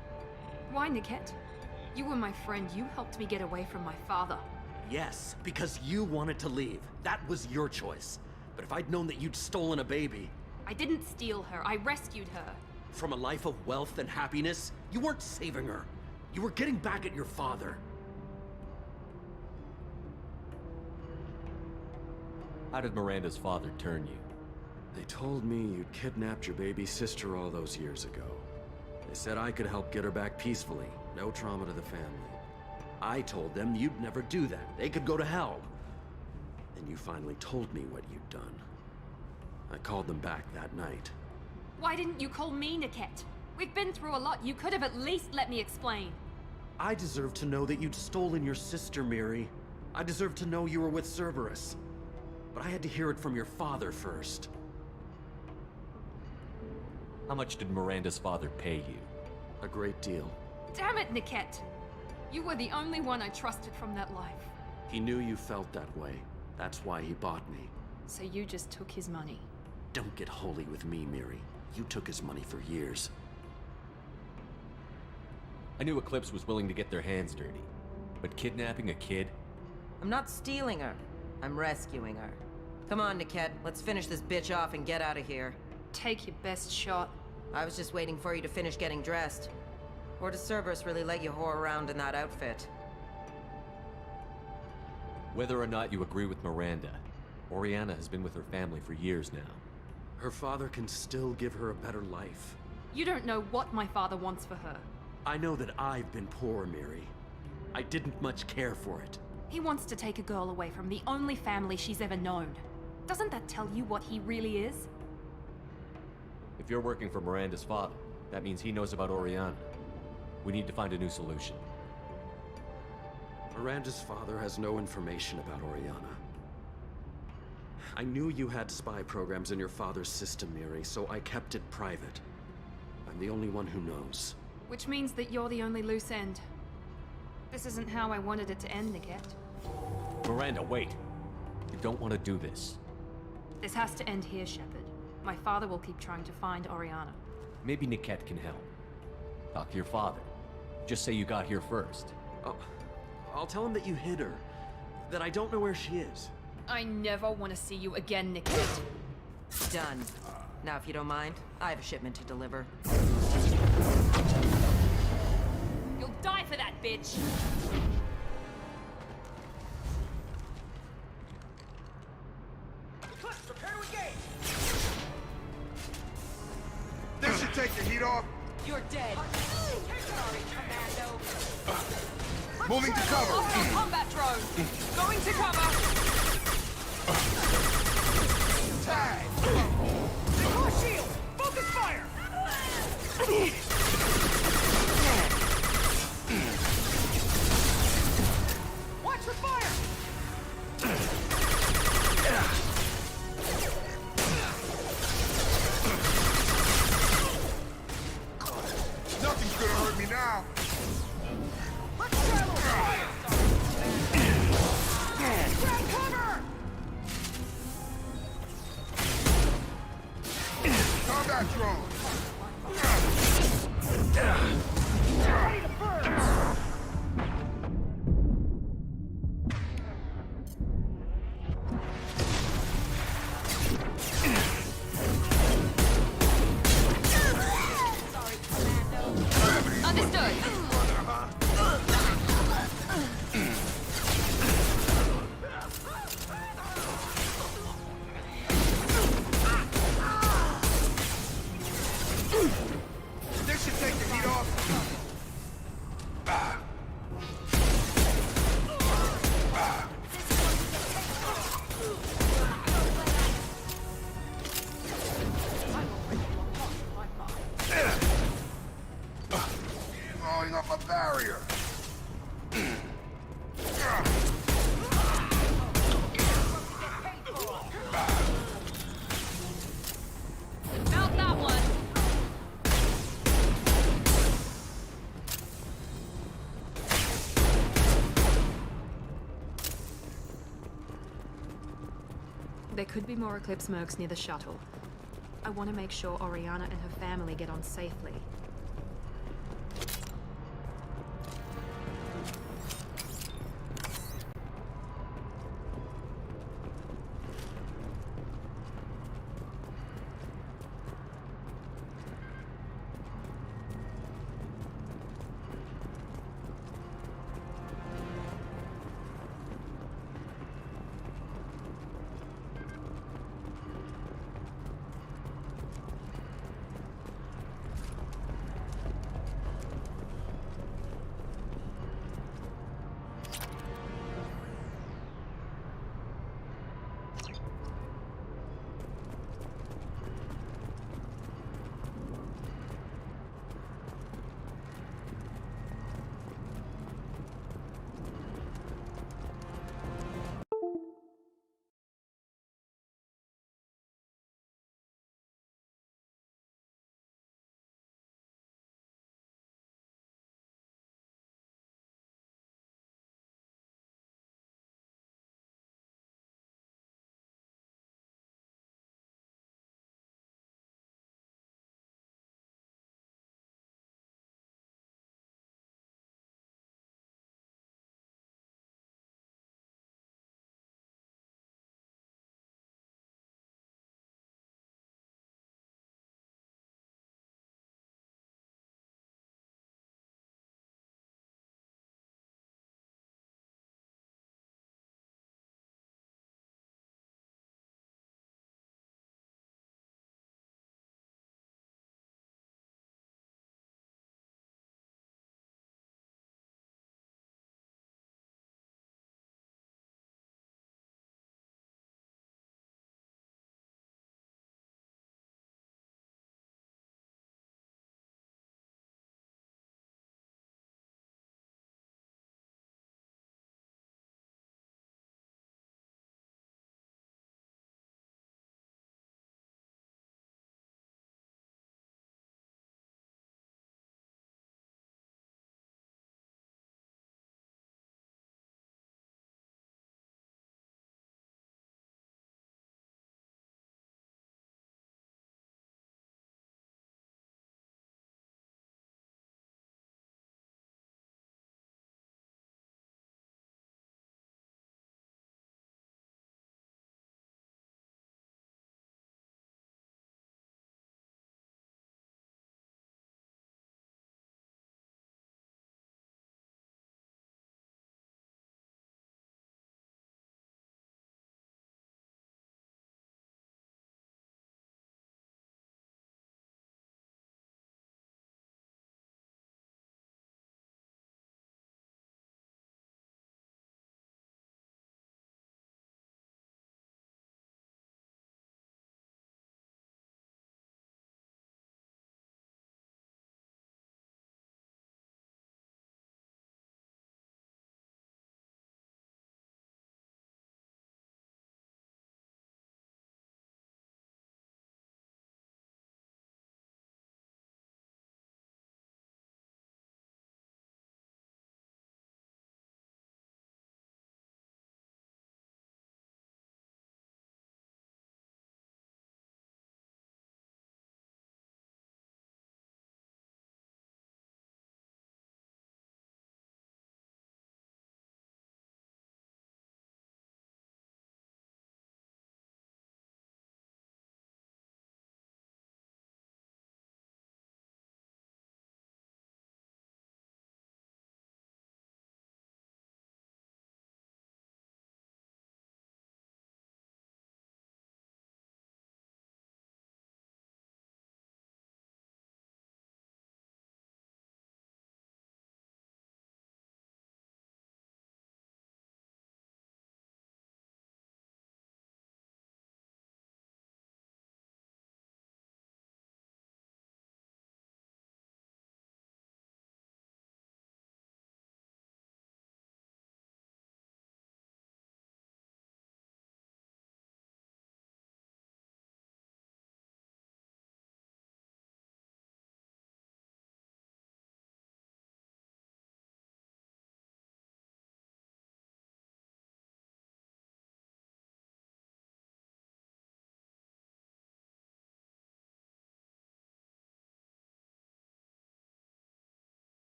Why, Niket? You were my friend. You helped me get away from my father. Yes, because you wanted to leave. That was your choice. But if I'd known that you'd stolen a baby... I didn't steal her. I rescued her. From a life of wealth and happiness, you weren't saving her. You were getting back at your father. How did Miranda's father turn you? They told me you'd kidnapped your baby sister all those years ago. They said I could help get her back peacefully. No trauma to the family. I told them you'd never do that. They could go to hell. Then you finally told me what you'd done. I called them back that night. Why didn't you call me, Niket? We've been through a lot. You could have at least let me explain. I deserve to know that you'd stolen your sister, Miri. I deserve to know you were with Cerberus. But I had to hear it from your father first. How much did Miranda's father pay you? A great deal. Damn it, Niket! You were the only one I trusted from that life. He knew you felt that way. That's why he bought me. So you just took his money. Don't get holy with me, Miri. You took his money for years. I knew Eclipse was willing to get their hands dirty. But kidnapping a kid? I'm not stealing her. I'm rescuing her. Come on, Niket. Let's finish this bitch off and get out of here. Take your best shot. I was just waiting for you to finish getting dressed. Or does Cerberus really let you whore around in that outfit? Whether or not you agree with Miranda, Oriana has been with her family for years now. Her father can still give her a better life. You don't know what my father wants for her. I know that I've been poor, Miri. I didn't much care for it. He wants to take a girl away from the only family she's ever known. Doesn't that tell you what he really is? If you're working for Miranda's father, that means he knows about Oriana. We need to find a new solution. Miranda's father has no information about Oriana. I knew you had spy programs in your father's system, Miri, so I kept it private. I'm the only one who knows. Which means that you're the only loose end. This isn't how I wanted it to end, Niket. Miranda, wait. You don't want to do this. This has to end here, Shepard. My father will keep trying to find Oriana. Maybe Niket can help. Talk to your father. Just say you got here first. I'll tell him that you hid her. That I don't know where she is. I never want to see you again, Niket. Done. Now, if you don't mind, I have a shipment to deliver. You'll die for that, bitch! Prepare to engage! This should take the heat off. You're dead. Sorry, Commando. Moving to cover. Combat drone! Going to cover! Tag! Deploy shield! Focus fire! that drone! Understood. This should take the heat off. Blowing up a barrier. Mount that one. There could be more Eclipse mercs near the shuttle. I want to make sure Oriana and her family get on safely.